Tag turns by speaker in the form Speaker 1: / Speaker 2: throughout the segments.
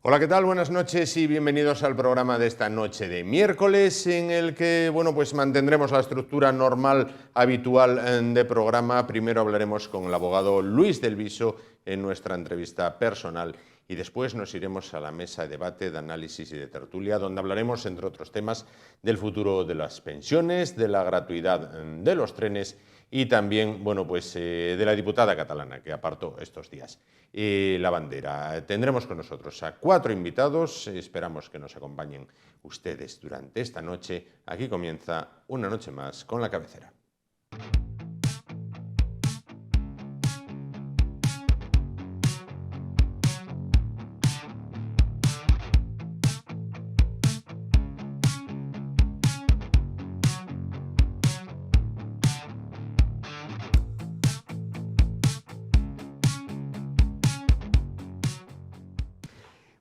Speaker 1: Hola, ¿qué tal? Buenas noches y bienvenidos al programa de esta noche de miércoles, en el que, pues mantendremos la estructura normal, habitual de programa. Primero hablaremos con el abogado Luis del Viso en nuestra entrevista personal y después nos iremos a la mesa de debate, de análisis y de tertulia, donde hablaremos, entre otros temas, del futuro de las pensiones, de la gratuidad de los trenes y también, de la diputada catalana que apartó estos días la bandera. Tendremos con nosotros a 4 invitados, esperamos que nos acompañen ustedes durante esta noche. Aquí comienza una noche más con la cabecera.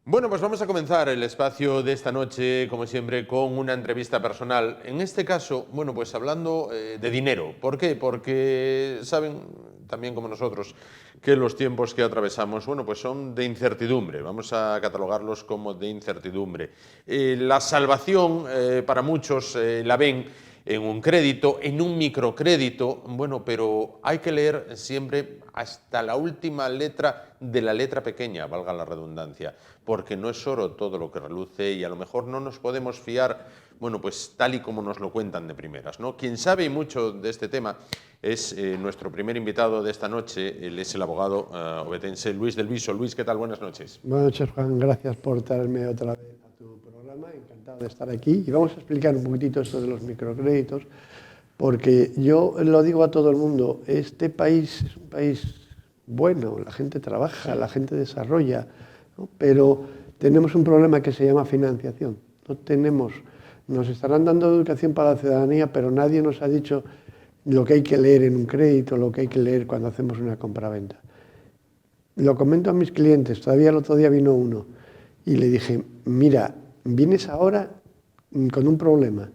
Speaker 1: Bueno, pues vamos a comenzar el espacio de esta noche, como siempre, con una entrevista personal. En este caso, pues hablando de dinero. ¿Por qué? Porque saben, también como nosotros, que los tiempos que atravesamos, pues son de incertidumbre. Vamos a catalogarlos como de incertidumbre. La salvación, para muchos, la ven en un crédito, en un microcrédito, pero hay que leer siempre hasta la última letra de la letra pequeña, valga la redundancia, porque no es oro todo lo que reluce y a lo mejor no nos podemos fiar, tal y como nos lo cuentan de primeras, ¿no? Quien sabe mucho de este tema es nuestro primer invitado de esta noche. Él es el abogado ovetense Luis del Viso. Luis, ¿qué tal? Buenas noches.
Speaker 2: Buenas noches, Juan. Gracias por traerme otra vez a tu programa. Encantado de estar aquí. Y vamos a explicar un poquitito esto de los microcréditos, porque yo lo digo a todo el mundo, este país es un país bueno, la gente trabaja, la gente desarrolla, ¿no? Pero tenemos un problema que se llama financiación. Nos estarán dando educación para la ciudadanía, pero nadie nos ha dicho lo que hay que leer en un crédito, lo que hay que leer cuando hacemos una compraventa. Lo comento a mis clientes, todavía el otro día vino uno y le dije, mira, vienes ahora con un problema,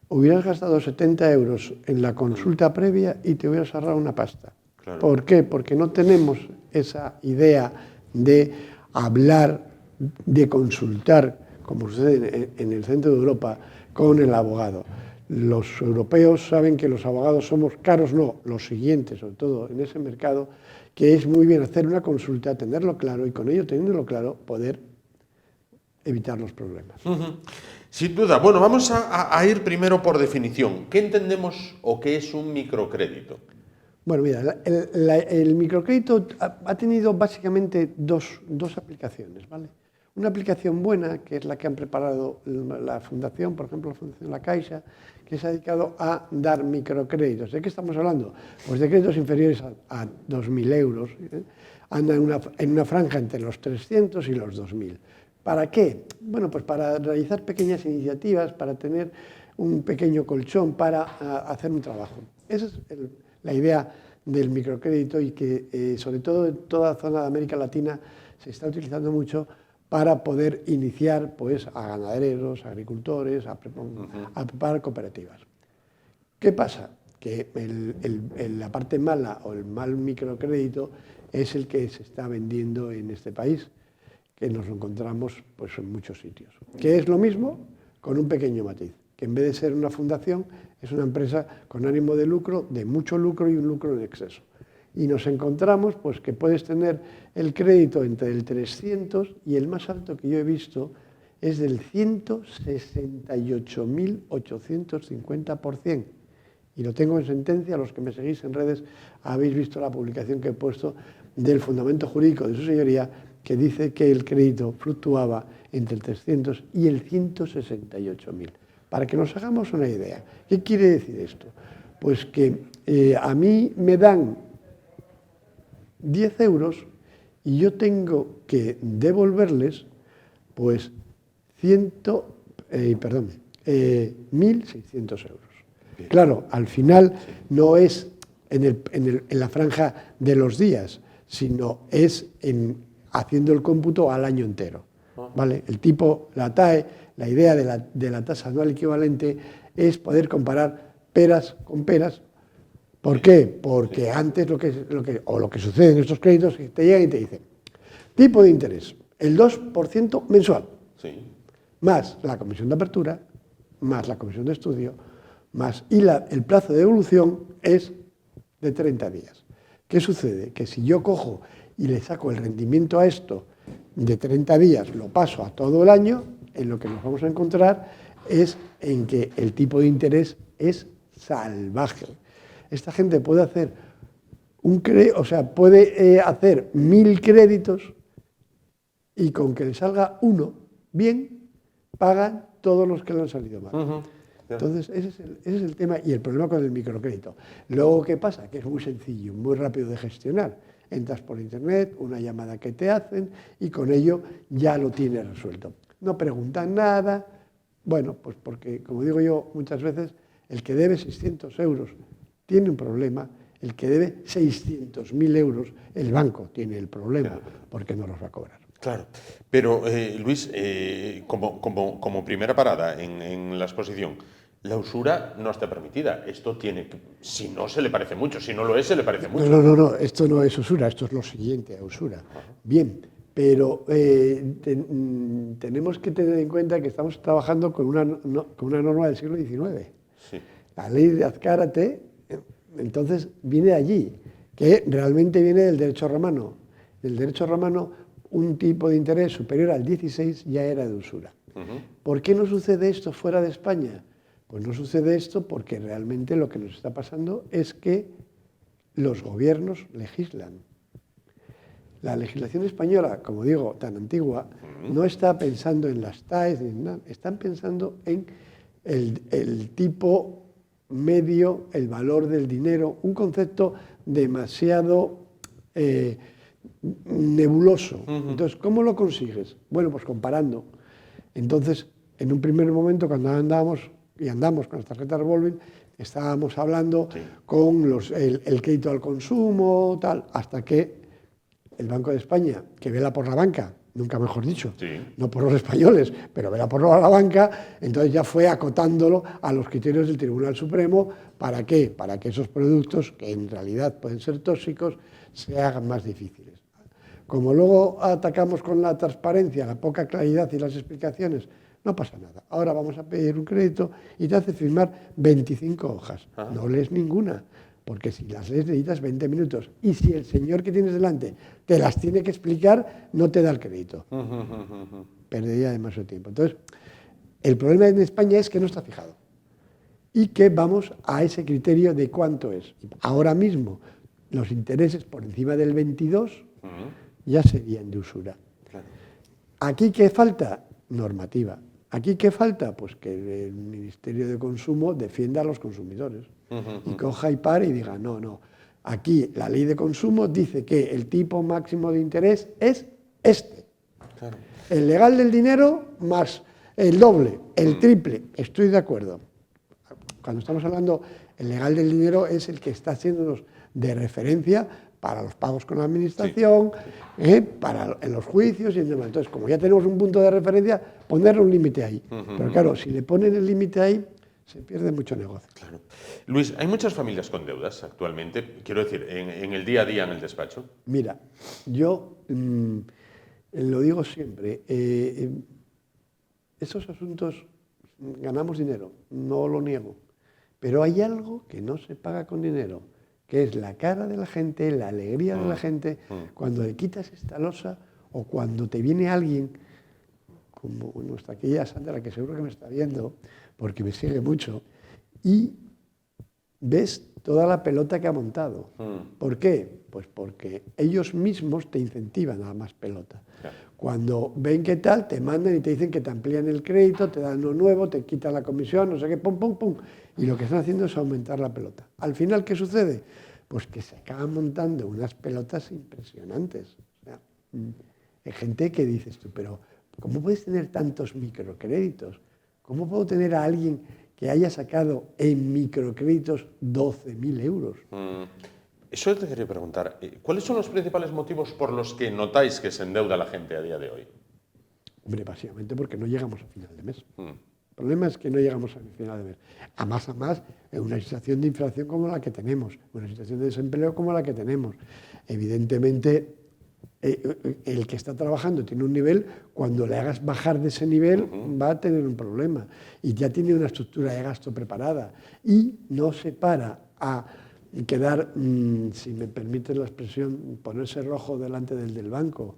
Speaker 2: hubieras gastado 70 euros en la consulta previa y te hubieras ahorrado una pasta. Claro. ¿Por qué? Porque no tenemos esa idea de hablar, de consultar, como sucede en el centro de Europa, con el abogado. Los europeos saben que los abogados somos caros, no, los siguientes, sobre todo en ese mercado, que es muy bien hacer una consulta, tenerlo claro y con ello, teniéndolo claro, poder evitar los problemas.
Speaker 1: Sin duda. Bueno, vamos a ir primero por definición. ¿Qué entendemos o qué es un microcrédito?
Speaker 2: Bueno, mira, el microcrédito ha tenido básicamente dos aplicaciones, ¿vale? Una aplicación buena, que es la que han preparado la Fundación, por ejemplo, la Fundación La Caixa, que se ha dedicado a dar microcréditos. ¿De qué estamos hablando? Pues de créditos inferiores a 2.000 euros. Andan en una franja entre los 300 y los 2.000. ¿Para qué? Bueno, pues para realizar pequeñas iniciativas, para tener un pequeño colchón, para hacer un trabajo. Esa es la idea del microcrédito y que, sobre todo en toda la zona de América Latina, se está utilizando mucho para poder iniciar pues, a ganaderos, a agricultores, a preparar cooperativas. ¿Qué pasa? Que la parte mala o el mal microcrédito es el que se está vendiendo en este país, que nos lo encontramos pues, en muchos sitios. Que es lo mismo con un pequeño matiz, que en vez de ser una fundación es una empresa con ánimo de lucro, de mucho lucro y un lucro en exceso. Y nos encontramos pues, que puedes tener el crédito entre el 300 y el más alto que yo he visto es del 168.850%. Y lo tengo en sentencia, los que me seguís en redes habéis visto la publicación que he puesto del fundamento jurídico de su señoría, que dice que el crédito fluctuaba entre el 300 y el 168.000. Para que nos hagamos una idea. ¿Qué quiere decir esto? Pues que a mí me dan 10 euros y yo tengo que devolverles pues 1.600 euros. Claro, al final no es en la franja de los días, sino es haciendo el cómputo al año entero, ¿vale? El tipo, la TAE, la idea de la tasa anual equivalente es poder comparar peras con peras. ¿Por qué? Porque antes lo que sucede en estos créditos es que te llegan y te dicen tipo de interés el 2% mensual,
Speaker 1: Sí.
Speaker 2: más la comisión de apertura, más la comisión de estudio, más y el plazo de devolución es de 30 días. ¿Qué sucede? Que si yo cojo y le saco el rendimiento a esto de 30 días, lo paso a todo el año, en lo que nos vamos a encontrar es en que el tipo de interés es salvaje. Esta gente puede hacer puede hacer 1000 créditos y con que le salga uno bien, pagan todos los que le han salido mal. Entonces, ese es el tema y el problema con el microcrédito. Luego, ¿qué pasa? Que es muy sencillo, muy rápido de gestionar. Entras por internet, una llamada que te hacen y con ello ya lo tienes resuelto. No preguntan nada. Bueno, pues porque, como digo yo muchas veces, el que debe 600 euros tiene un problema, el que debe 600.000 euros, el banco tiene el problema, porque no los va a cobrar.
Speaker 1: Claro, pero Luis, como primera parada en la exposición, la usura no está permitida. Esto tiene que, si no se le parece mucho, si no lo es, se le parece mucho.
Speaker 2: No, esto no es usura, esto es lo siguiente a usura. Bien, pero tenemos que tener en cuenta que estamos trabajando con una norma del siglo XIX.
Speaker 1: Sí.
Speaker 2: La ley de Azcárate, entonces, viene de allí, que realmente viene del derecho romano. Del derecho romano, un tipo de interés superior al 16 ya era de usura. ¿Por qué no sucede esto fuera de España? Pues no sucede esto porque realmente lo que nos está pasando es que los gobiernos legislan. La legislación española, como digo, tan antigua, no está pensando en las TAEs, ni en nada, están pensando en el tipo medio, el valor del dinero, un concepto demasiado nebuloso. Entonces, ¿cómo lo consigues? Bueno, pues comparando. Entonces, en un primer momento, cuando andamos con las tarjetas revolving, estábamos hablando con el crédito al consumo, tal, hasta que el Banco de España, que vela por la banca, nunca mejor dicho, no por los españoles, pero vela por la banca, entonces ya fue acotándolo a los criterios del Tribunal Supremo. ¿Para qué? Para que esos productos, que en realidad pueden ser tóxicos, se hagan más difíciles. Como luego atacamos con la transparencia, la poca claridad y las explicaciones, no pasa nada. Ahora vamos a pedir un crédito y te hace firmar 25 hojas. No lees ninguna, porque si las lees necesitas 20 minutos. Y si el señor que tienes delante te las tiene que explicar, no te da el crédito. Perdería demasiado tiempo. Entonces, el problema en España es que no está fijado. Y que vamos a ese criterio de cuánto es. Ahora mismo, los intereses por encima del 22 ya serían de usura.
Speaker 1: Claro.
Speaker 2: ¿Aquí qué falta? Normativa. ¿Aquí qué falta? Pues que el Ministerio de Consumo defienda a los consumidores. Y coja y pare y diga, no. Aquí la ley de consumo dice que el tipo máximo de interés es este. Claro. El legal del dinero más el doble, el triple. Estoy de acuerdo. Cuando estamos hablando, el legal del dinero es el que está haciéndonos de referencia para los pagos con la administración, para en los juicios y demás. Entonces, como ya tenemos un punto de referencia, ponerle un límite ahí. Pero claro, si le ponen el límite ahí, se pierde mucho negocio.
Speaker 1: Claro. Luis, ¿hay muchas familias con deudas actualmente? Quiero decir, en el día a día en el despacho.
Speaker 2: Mira, yo lo digo siempre, esos asuntos ganamos dinero, no lo niego, pero hay algo que no se paga con dinero, que es la cara de la gente, la alegría de la gente, cuando le quitas esta losa o cuando te viene alguien, como nuestra querida Sandra, que seguro que me está viendo, porque me sigue mucho, y ves toda la pelota que ha montado. ¿Por qué? Pues porque ellos mismos te incentivan a más pelota. Cuando ven qué tal, te mandan y te dicen que te amplían el crédito, te dan uno nuevo, te quitan la comisión, no sé qué, pum, pum, pum. Y lo que están haciendo es aumentar la pelota. Al final, ¿qué sucede? Pues que se acaban montando unas pelotas impresionantes. O sea, hay gente que dices tú, pero ¿cómo puedes tener tantos microcréditos? ¿Cómo puedo tener a alguien que haya sacado en microcréditos 12.000 euros?
Speaker 1: Eso te quería preguntar. ¿Cuáles son los principales motivos por los que notáis que se endeuda la gente a día de hoy?
Speaker 2: Hombre, básicamente porque no llegamos a final de mes. El problema es que no llegamos a final de mes. A más, en una situación de inflación como la que tenemos, una situación de desempleo como la que tenemos. Evidentemente, el que está trabajando tiene un nivel, cuando le hagas bajar de ese nivel va a tener un problema y ya tiene una estructura de gasto preparada y no se para a quedar, si me permite la expresión, ponerse rojo delante del banco,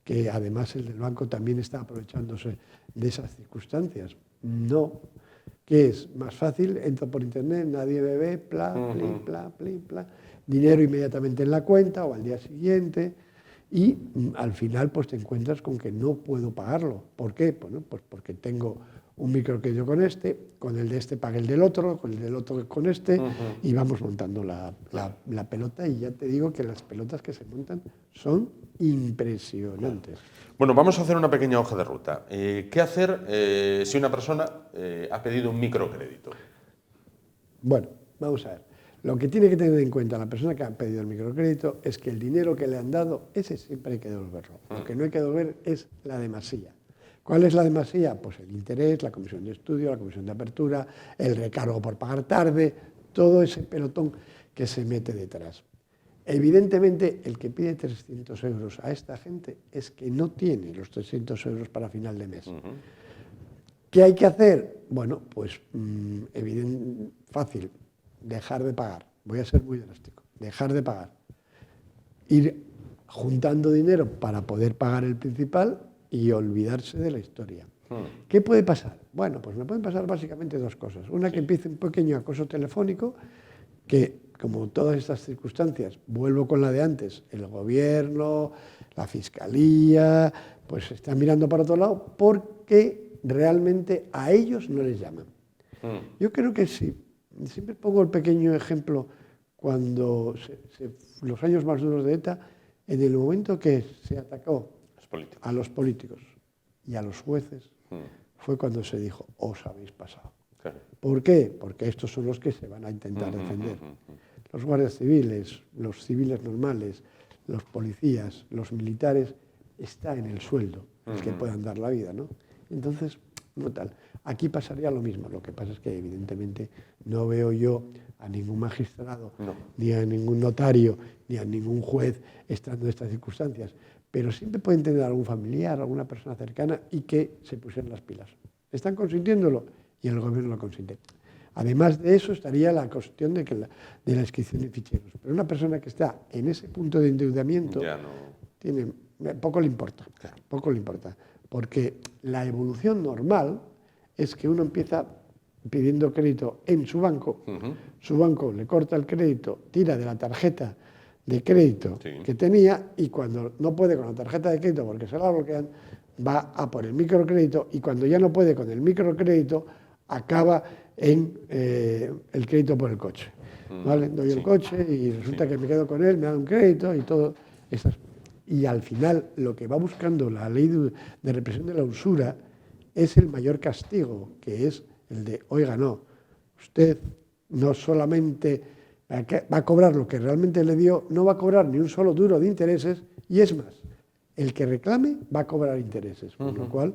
Speaker 2: que además el del banco también está aprovechándose de esas circunstancias. No, que es más fácil, entro por internet, nadie me ve, pla, pla, dinero inmediatamente en la cuenta o al día siguiente y al final pues te encuentras con que no puedo pagarlo. ¿Por qué? Bueno, pues porque tengo un microcrédito con el de este pague el del otro, con el del otro con este y vamos montando la pelota y ya te digo que las pelotas que se montan son impresionantes.
Speaker 1: Bueno, vamos a hacer una pequeña hoja de ruta. ¿Qué hacer si una persona ha pedido un microcrédito?
Speaker 2: Bueno, vamos a ver. Lo que tiene que tener en cuenta la persona que ha pedido el microcrédito es que el dinero que le han dado, ese siempre hay que devolverlo. Lo que no hay que devolver es la demasía. ¿Cuál es la demasía? Pues el interés, la comisión de estudio, la comisión de apertura, el recargo por pagar tarde, todo ese pelotón que se mete detrás. Evidentemente, el que pide 300 euros a esta gente es que no tiene los 300 euros para final de mes. ¿Qué hay que hacer? Bueno, pues fácil, dejar de pagar. Voy a ser muy drástico. Dejar de pagar. Ir juntando dinero para poder pagar el principal y olvidarse de la historia. ¿Qué puede pasar? Bueno, pues me pueden pasar básicamente dos cosas. Una, que empiece un pequeño acoso telefónico, que como todas estas circunstancias, vuelvo con la de antes, el gobierno, la fiscalía, pues están mirando para otro lado porque realmente a ellos no les llaman. Yo creo que sí. Siempre pongo el pequeño ejemplo cuando los años más duros de ETA, en el momento que se atacó a los políticos y a los jueces, fue cuando se dijo, os habéis pasado. Claro. ¿Por qué? Porque estos son los que se van a intentar defender. Los guardias civiles, los civiles normales, los policías, los militares, está en el sueldo el que puedan dar la vida, ¿no? Entonces, no tal. Aquí pasaría lo mismo. Lo que pasa es que evidentemente no veo yo a ningún magistrado, ni a ningún notario, ni a ningún juez estando en estas circunstancias. Pero siempre pueden tener algún familiar, alguna persona cercana y que se pusieran las pilas. Están consintiéndolo y el gobierno lo consiente. Además de eso estaría la cuestión de la inscripción en ficheros. Pero una persona que está en ese punto de endeudamiento poco le importa, poco le importa. Porque la evolución normal es que uno empieza pidiendo crédito en su banco le corta el crédito, tira de la tarjeta de crédito que tenía y cuando no puede con la tarjeta de crédito porque se la bloquean, va a por el microcrédito y cuando ya no puede con el microcrédito, acaba en el crédito por el coche. ¿Vale? Doy el coche y resulta que me quedo con él, me da un crédito y todo. Y al final lo que va buscando la ley de represión de la usura es el mayor castigo, que es el de, oiga, no, usted no solamente va a cobrar lo que realmente le dio, no va a cobrar ni un solo duro de intereses y es más, el que reclame va a cobrar intereses, con lo cual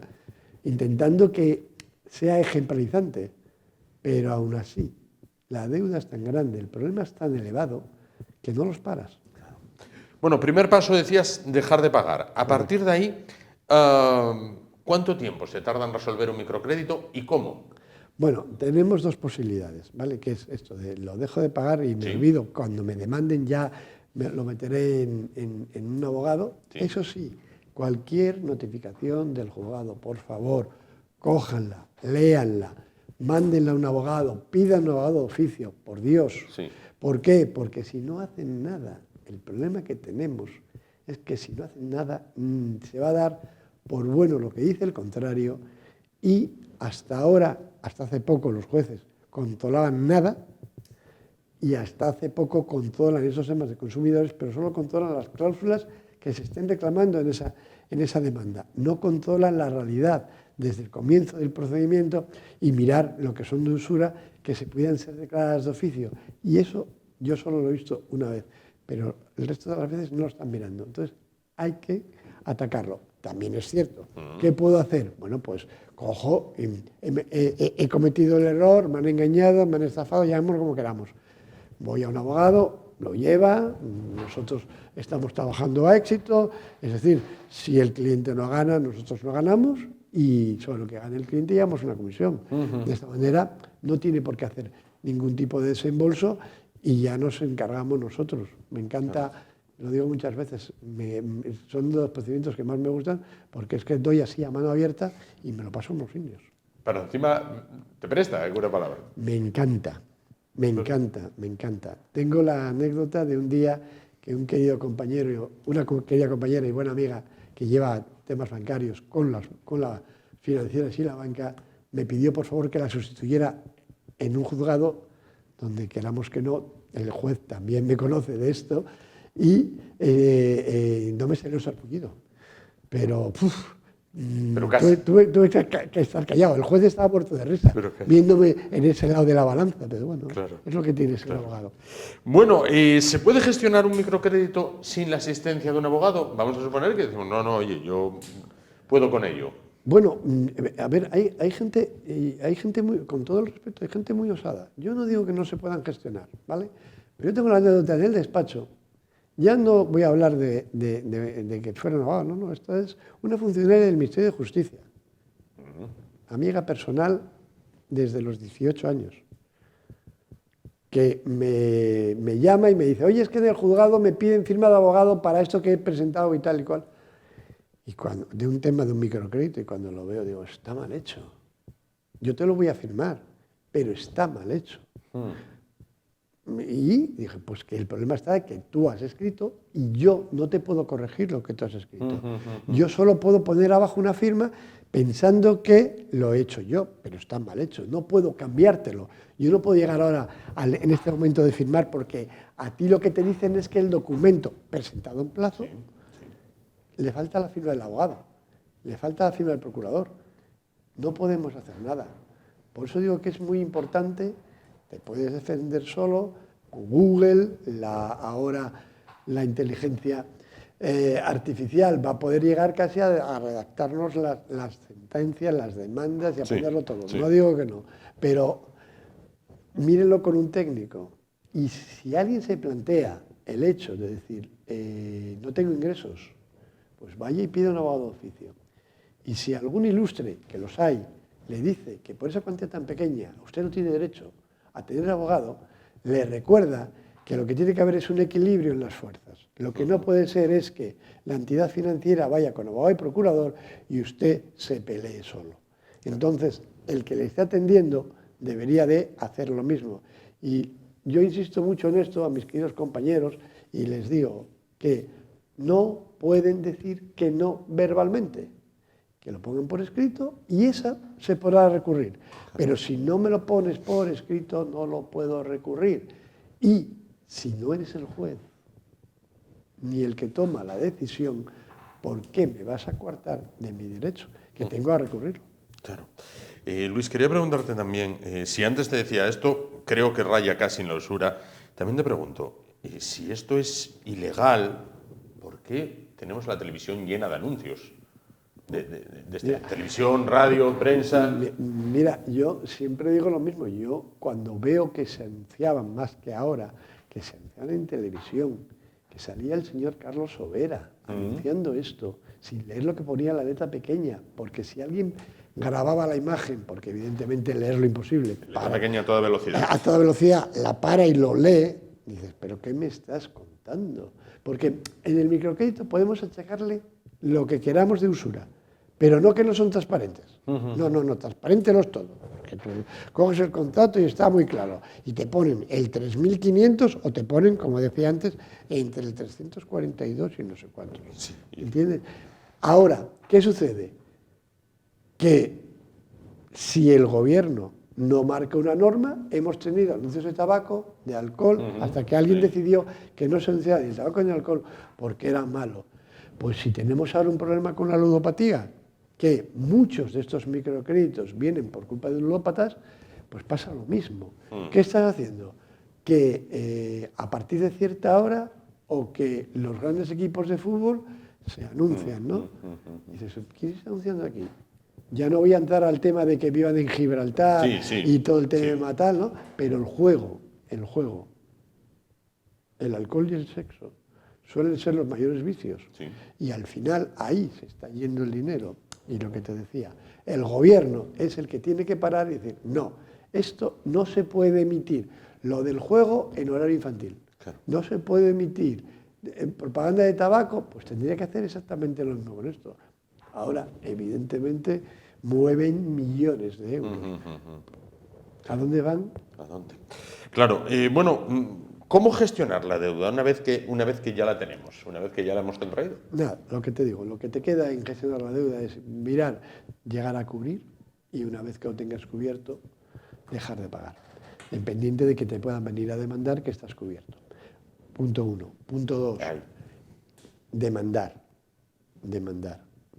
Speaker 2: intentando que sea ejemplarizante, pero aún así la deuda es tan grande, el problema es tan elevado que no los paras.
Speaker 1: Bueno, primer paso decías dejar de pagar. A partir de ahí, ¿cuánto tiempo se tarda en resolver un microcrédito y cómo?
Speaker 2: Bueno, tenemos dos posibilidades, ¿vale? Que es esto de lo dejo de pagar y me olvido, cuando me demanden ya lo meteré en un abogado. Eso sí, cualquier notificación del juzgado, por favor, cójanla, léanla, mándenla a un abogado, pidan un abogado de oficio, por Dios. ¿Por qué? Porque si no hacen nada, el problema que tenemos es que si no hacen nada, se va a dar por bueno lo que dice el contrario y hasta ahora, hasta hace poco los jueces controlaban nada y hasta hace poco controlan esos temas de consumidores, pero solo controlan las cláusulas que se estén reclamando en esa demanda. No controlan la realidad desde el comienzo del procedimiento y mirar lo que son de usura que se pudieran ser declaradas de oficio. Y eso yo solo lo he visto una vez, pero el resto de las veces no lo están mirando. Entonces hay que atacarlo. También es cierto. ¿Qué puedo hacer? Bueno, pues cojo, he cometido el error, me han engañado, me han estafado, llamémoslo como queramos. Voy a un abogado, lo lleva, nosotros estamos trabajando a éxito, es decir, si el cliente no gana, nosotros no ganamos y sobre lo que gane el cliente llevamos una comisión. De esta manera no tiene por qué hacer ningún tipo de desembolso y ya nos encargamos nosotros. Me encanta, lo digo muchas veces, son de los procedimientos que más me gustan porque es que doy así a mano abierta y me lo paso en los indios.
Speaker 1: Pero encima te presta alguna palabra.
Speaker 2: Me encanta, me encanta, me encanta. Tengo la anécdota de un día que un querido compañero, una querida compañera y buena amiga que lleva temas bancarios con la financiera y la banca, me pidió por favor que la sustituyera en un juzgado donde queramos que no, el juez también me conoce de esto y no me salió sarpullido. Pero
Speaker 1: casi.
Speaker 2: tuve que estar callado. El juez estaba muerto de risa, viéndome en ese lado de la balanza. Pero bueno, claro, es lo que tiene ser abogado.
Speaker 1: Bueno, ¿se puede gestionar un microcrédito sin la asistencia de un abogado? Vamos a suponer que decimos, no, oye, yo puedo con ello.
Speaker 2: Bueno, a ver, hay gente muy, con todo el respeto, hay gente muy osada. Yo no digo que no se puedan gestionar, ¿vale? Pero yo tengo la anécdota en el despacho. Ya no voy a hablar de que fuera un abogado, no, esto es una funcionaria del Ministerio de Justicia, amiga personal desde los 18 años, que me llama y me dice, oye, es que del juzgado me piden firma de abogado para esto que he presentado y tal y cual. Y de un tema de un microcrédito, y cuando lo veo digo, está mal hecho. Yo te lo voy a firmar, pero está mal hecho. Y dije, pues que el problema está en que tú has escrito y yo no te puedo corregir lo que tú has escrito. Yo solo puedo poner abajo una firma pensando que lo he hecho yo, pero está mal hecho. No puedo cambiártelo. Yo no puedo llegar ahora en este momento de firmar porque a ti lo que te dicen es que el documento presentado en plazo le falta la firma del abogado, le falta la firma del procurador. No podemos hacer nada. Por eso digo que es muy importante. Te puedes defender solo con Google, ahora la inteligencia artificial va a poder llegar casi a redactarnos las sentencias, las demandas y a ponerlo todo. Sí. No digo que no, pero mírenlo con un técnico. Y si alguien se plantea el hecho de decir, no tengo ingresos, pues vaya y pida un abogado de oficio. Y si algún ilustre, que los hay, le dice que por esa cuantía tan pequeña usted no tiene derecho a tener abogado, le recuerda que lo que tiene que haber es un equilibrio en las fuerzas. Lo que no puede ser es que la entidad financiera vaya con abogado y procurador y usted se pelee solo. Entonces, el que le esté atendiendo debería de hacer lo mismo. Y yo insisto mucho en esto a mis queridos compañeros y les digo que no pueden decir que no verbalmente, que lo pongan por escrito y esa se podrá recurrir. Pero si no me lo pones por escrito, no lo puedo recurrir. Y si no eres el juez, ni el que toma la decisión, ¿por qué me vas a coartar de mi derecho que tengo a recurrirlo?
Speaker 1: Claro. Luis, quería preguntarte también, si antes te decía esto, creo que raya casi en la usura, también te pregunto, si esto es ilegal, ¿por qué tenemos la televisión llena de anuncios? De televisión, radio, prensa.
Speaker 2: Mira, yo siempre digo lo mismo. Yo cuando veo que se anunciaban más que ahora, que se anunciaban en televisión, que salía el señor Carlos Sobera anunciando esto, sin leer lo que ponía la letra pequeña, porque si alguien grababa la imagen, porque evidentemente leerlo imposible.
Speaker 1: Letra pequeña a toda velocidad.
Speaker 2: A toda velocidad, la para y lo lee, dices, ¿pero qué me estás contando? Porque en el microcrédito podemos achacarle lo que queramos de usura, pero no que no son transparentes. No, transparente no es todo. Porque tú coges el contrato y está muy claro. Y te ponen el 3.500 o te ponen, como decía antes, entre el 342 y no sé cuántos. Sí. ¿Entiendes? Ahora, ¿qué sucede? Que si el gobierno no marca una norma, hemos tenido anuncios de tabaco, de alcohol, hasta que alguien decidió que no se anunciaba ni el tabaco ni el alcohol porque era malo. Pues si tenemos ahora un problema con la ludopatía, que muchos de estos microcréditos vienen por culpa de ludópatas, pues pasa lo mismo. ¿Qué están haciendo? Que a partir de cierta hora o que los grandes equipos de fútbol se anuncian, ¿no? Y dices, ¿quién está anunciando aquí? Ya no voy a entrar al tema de que vivan en Gibraltar y todo el tema tal, ¿no? Pero el juego el alcohol y el sexo suelen ser los mayores vicios.
Speaker 1: Sí.
Speaker 2: Y al final ahí se está yendo el dinero. Y lo que te decía, el gobierno es el que tiene que parar y decir, no, esto no se puede emitir. Lo del juego en horario infantil.
Speaker 1: Claro.
Speaker 2: No se puede emitir propaganda de tabaco, pues tendría que hacer exactamente lo mismo con esto. Ahora, evidentemente, mueven millones de euros. ¿A dónde van?
Speaker 1: ¿A dónde? Claro, bueno, ¿cómo gestionar la deuda una vez que ya la tenemos, una vez que ya la hemos contraído?
Speaker 2: Nada, lo que te digo, lo que te queda en gestionar la deuda es mirar, llegar a cubrir y una vez que lo tengas cubierto, dejar de pagar. Dependiente de que te puedan venir a demandar que estás cubierto. Punto 1. Punto 2. Demandar.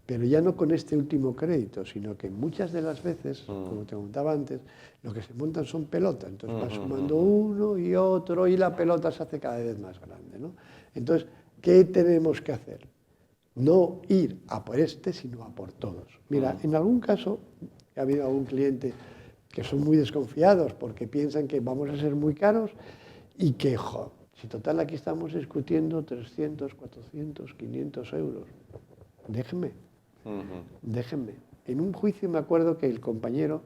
Speaker 2: Pero ya no con este último crédito, sino que muchas de las veces, como te contaba antes, lo que se montan son pelotas. Entonces vas sumando uno y otro y la pelota se hace cada vez más grande, ¿no? Entonces, ¿qué tenemos que hacer? No ir a por este, sino a por todos. Mira, en algún caso, ha habido algún cliente que son muy desconfiados porque piensan que vamos a ser muy caros y que, si total aquí estamos discutiendo 300, 400, 500 euros. Déjenme. En un juicio me acuerdo que el compañero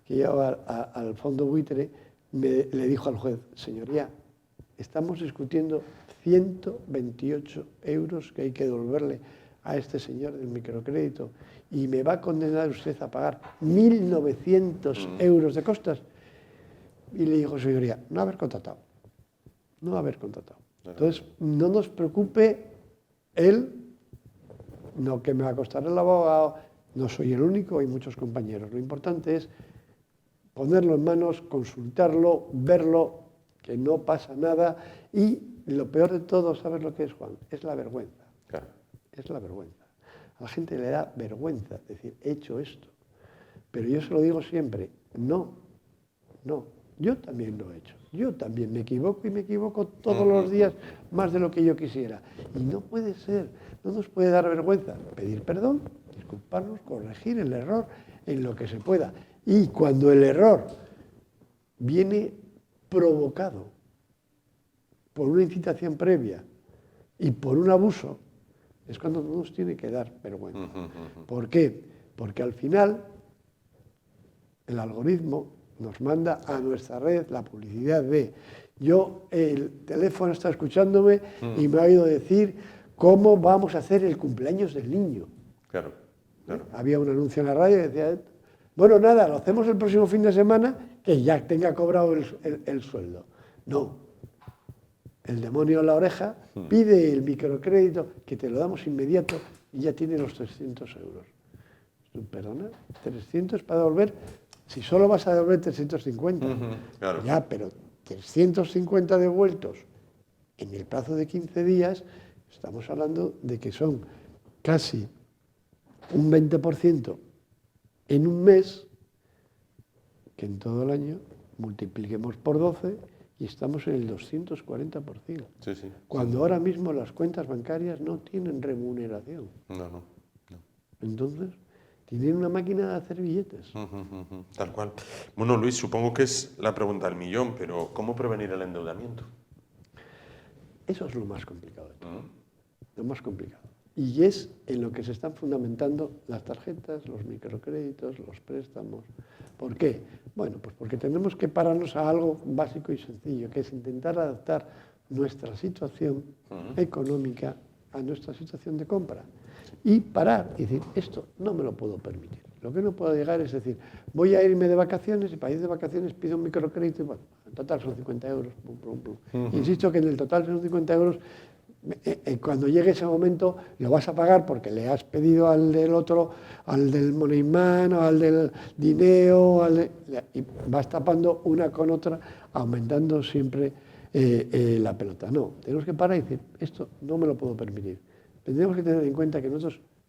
Speaker 2: que llevaba al fondo buitre le dijo al juez, señoría, estamos discutiendo 128 euros que hay que devolverle a este señor del microcrédito y me va a condenar usted a pagar 1.900 euros de costas. Y le dijo, señoría, no haber contratado. Entonces, no nos preocupe él, no que me va a costar el abogado, no soy el único, hay muchos compañeros. Lo importante es ponerlo en manos, consultarlo, verlo, que no pasa nada y lo peor de todo, ¿sabes lo que es, Juan? Es la vergüenza.
Speaker 1: Claro.
Speaker 2: Es la vergüenza. A la gente le da vergüenza decir, he hecho esto. Pero yo se lo digo siempre, no, yo también lo he hecho. Yo también me equivoco y me equivoco todos los días más de lo que yo quisiera. Y no puede ser, no nos puede dar vergüenza pedir perdón, disculparnos, corregir el error en lo que se pueda. Y cuando el error viene provocado por una incitación previa y por un abuso, es cuando no nos tiene que dar vergüenza. ¿Por qué? Porque al final el algoritmo nos manda a nuestra red la publicidad de el teléfono está escuchándome y me ha oído decir cómo vamos a hacer el cumpleaños del niño.
Speaker 1: Claro.
Speaker 2: Había un anuncio en la radio que decía, bueno, nada, lo hacemos el próximo fin de semana que ya tenga cobrado el sueldo. No. El demonio en la oreja pide el microcrédito que te lo damos inmediato y ya tiene los 300 euros. ¿Perdona? ¿300 para devolver? Si solo vas a devolver 350.
Speaker 1: Claro.
Speaker 2: Ya, pero 350 devueltos en el plazo de 15 días, estamos hablando de que son casi un 20% en un mes, que en todo el año multipliquemos por 12 y estamos en el 240%.
Speaker 1: Sí.
Speaker 2: Cuando ahora mismo las cuentas bancarias no tienen remuneración.
Speaker 1: No.
Speaker 2: Entonces, tienen una máquina de hacer billetes.
Speaker 1: Tal cual. Bueno, Luis, supongo que es la pregunta del millón, pero ¿cómo prevenir el endeudamiento?
Speaker 2: Eso es lo más complicado de todo. Lo más complicado. Y es en lo que se están fundamentando las tarjetas, los microcréditos, los préstamos. ¿Por qué? Bueno, pues porque tenemos que pararnos a algo básico y sencillo, que es intentar adaptar nuestra situación económica a nuestra situación de compra. Y parar y decir, esto no me lo puedo permitir. Lo que no puedo llegar es decir, voy a irme de vacaciones y para ir de vacaciones pido un microcrédito y bueno, en total son 50 euros. Insisto que en el total son 50 euros. Cuando llegue ese momento lo vas a pagar porque le has pedido al del otro, al del Moneyman o al del Dineo, y vas tapando una con otra, aumentando siempre la pelota. No, tenemos que parar y decir, esto no me lo puedo permitir. Tendremos que tener en cuenta que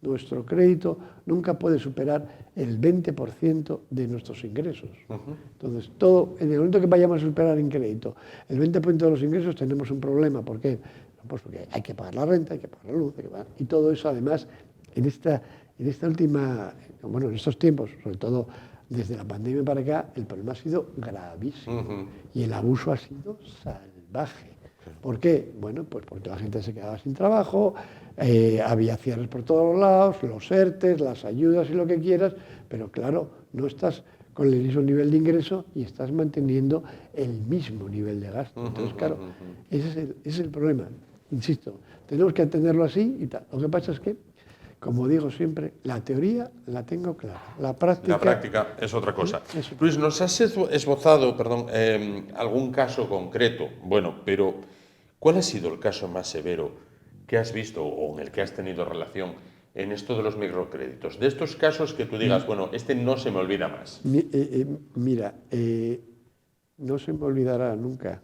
Speaker 2: nuestro crédito nunca puede superar el 20% de nuestros ingresos. Entonces, en el momento que vayamos a superar en crédito el 20% de los ingresos, tenemos un problema. ¿Por qué? Pues porque hay que pagar la renta, hay que pagar la luz, y todo eso además en esta última, bueno, en estos tiempos, sobre todo desde la pandemia para acá, el problema ha sido gravísimo y el abuso ha sido salvaje. ¿Por qué? Bueno, pues porque la gente se quedaba sin trabajo, había cierres por todos lados, los ERTEs, las ayudas y lo que quieras, pero claro, no estás con el mismo nivel de ingreso y estás manteniendo el mismo nivel de gasto. Entonces, claro, ese es el problema. Insisto, tenemos que entenderlo así y tal. Lo que pasa es que, como digo siempre, la teoría la tengo clara. La práctica
Speaker 1: es otra cosa. Luis, nos has esbozado, algún caso concreto. Bueno, pero ¿cuál ha sido el caso más severo que has visto o en el que has tenido relación en esto de los microcréditos? De estos casos que tú digas, bueno, este no se me olvida más.
Speaker 2: Mira, no se me olvidará nunca.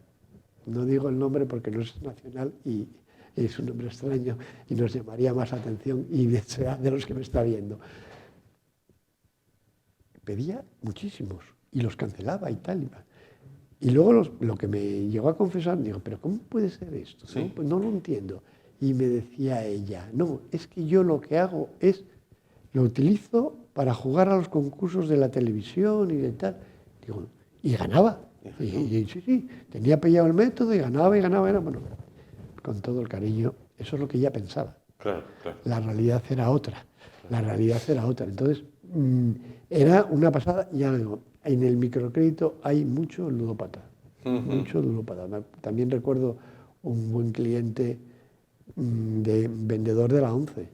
Speaker 2: No digo el nombre porque no es nacional y es un nombre extraño y nos llamaría más atención y será de los que me está viendo. Pedía muchísimos y los cancelaba y tal. Y luego lo que me llegó a confesar, digo, ¿pero cómo puede ser esto?
Speaker 1: ¿Sí?
Speaker 2: ¿No? Pues no lo entiendo. Y me decía ella, no, es que yo lo que hago es, lo utilizo para jugar a los concursos de la televisión y de tal. Digo, y ganaba. Y sí, tenía pillado el método y ganaba. Bueno, con todo el cariño, eso es lo que ella pensaba.
Speaker 1: Claro.
Speaker 2: La realidad era otra. Entonces, era una pasada, ya digo, en el microcrédito hay mucho ludópata. Mucho ludópata. También recuerdo un buen cliente de vendedor de la ONCE,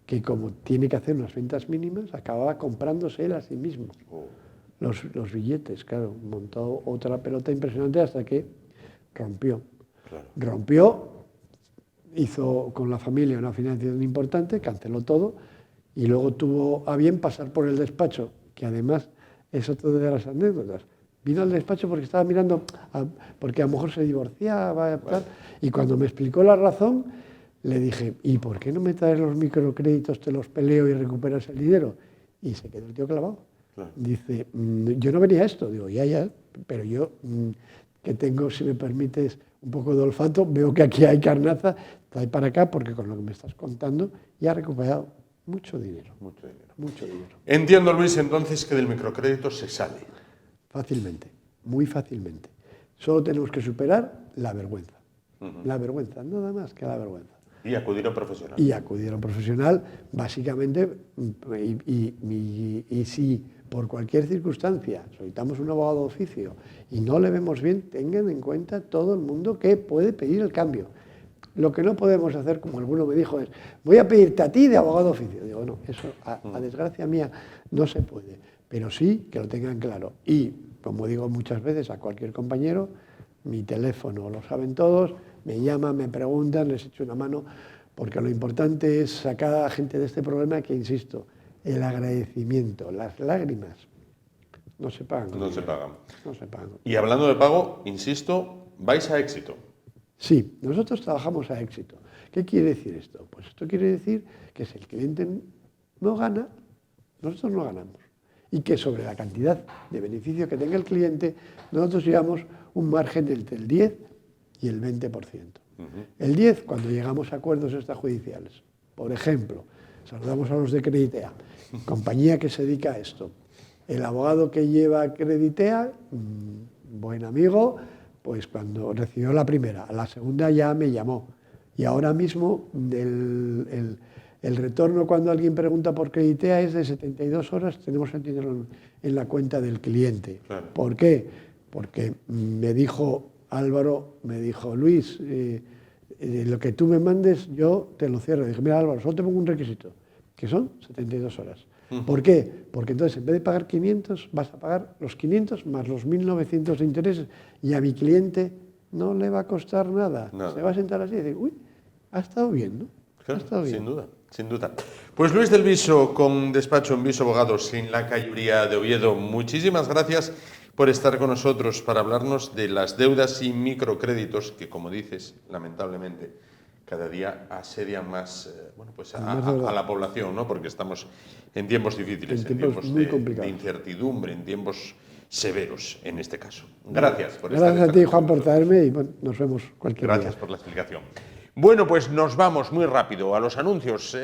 Speaker 2: que como tiene que hacer unas ventas mínimas, acababa comprándose él a sí mismo. Los billetes, claro, montó otra pelota impresionante hasta que rompió. Rompió, hizo con la familia una financiación importante, canceló todo y luego tuvo a bien pasar por el despacho, que además es otra de las anécdotas. Vino al despacho porque estaba mirando, porque a lo mejor se divorciaba, tal, y cuando me explicó la razón, le dije, ¿y por qué no me traes los microcréditos, te los peleo y recuperas el dinero? Y se quedó el tío clavado. Claro. Dice, yo no venía a esto. Digo, ya, pero yo, que tengo, si me permites, un poco de olfato, veo que aquí hay carnaza, trae para acá, porque con lo que me estás contando, ya ha recuperado mucho dinero. Mucho dinero.
Speaker 1: Entiendo, Luis, entonces, que del microcrédito se sale.
Speaker 2: Fácilmente, muy fácilmente. Solo tenemos que superar la vergüenza. La vergüenza, nada más que la vergüenza.
Speaker 1: Y acudir a un profesional.
Speaker 2: Y acudir a un profesional, básicamente, y si por cualquier circunstancia solicitamos un abogado de oficio y no le vemos bien, tengan en cuenta todo el mundo que puede pedir el cambio. Lo que no podemos hacer, como alguno me dijo, es voy a pedirte a ti de abogado de oficio. Digo, no, eso a desgracia mía no se puede, pero sí que lo tengan claro. Y, como digo muchas veces a cualquier compañero, mi teléfono lo saben todos, me llaman, me preguntan, les echo una mano, porque lo importante es sacar a la gente de este problema que, insisto, el agradecimiento, las lágrimas, no se pagan.
Speaker 1: No se pagan.
Speaker 2: Y
Speaker 1: hablando de pago, insisto, vais a éxito.
Speaker 2: Sí, nosotros trabajamos a éxito. ¿Qué quiere decir esto? Pues esto quiere decir que si el cliente no gana, nosotros no ganamos. Y que sobre la cantidad de beneficio que tenga el cliente, nosotros llevamos un margen entre el 10 y el 20%. El 10 cuando llegamos a acuerdos extrajudiciales. Por ejemplo, saludamos a los de Creditea, compañía que se dedica a esto. El abogado que lleva Creditea, buen amigo, pues cuando recibió la primera, a la segunda ya me llamó. Y ahora mismo el retorno cuando alguien pregunta por Creditea es de 72 horas, tenemos que tenerlo en la cuenta del cliente.
Speaker 1: Claro.
Speaker 2: ¿Por qué? Porque me dijo Álvaro, Luis, lo que tú me mandes yo te lo cierro. Dije, mira Álvaro, solo te pongo un requisito, que son 72 horas. ¿Por qué? Porque entonces en vez de pagar 500 vas a pagar los 500 más los 1.900 de intereses y a mi cliente no le va a costar nada. Se va a sentar así y decir, uy, ha estado bien, ¿no?
Speaker 1: Claro,
Speaker 2: ha estado bien.
Speaker 1: Sin duda. Pues Luis del Viso, con despacho en Viso Abogados en la Calluría de Oviedo, muchísimas gracias por estar con nosotros para hablarnos de las deudas y microcréditos que, como dices, lamentablemente, cada día asedian más a la población, ¿no? Porque estamos en tiempos difíciles, en tiempos de incertidumbre, en tiempos severos en este caso. Gracias por estar.
Speaker 2: Gracias a ti, Juan, por traerme y bueno, nos vemos cualquier día.
Speaker 1: Gracias por la explicación. Bueno, pues nos vamos muy rápido a los anuncios,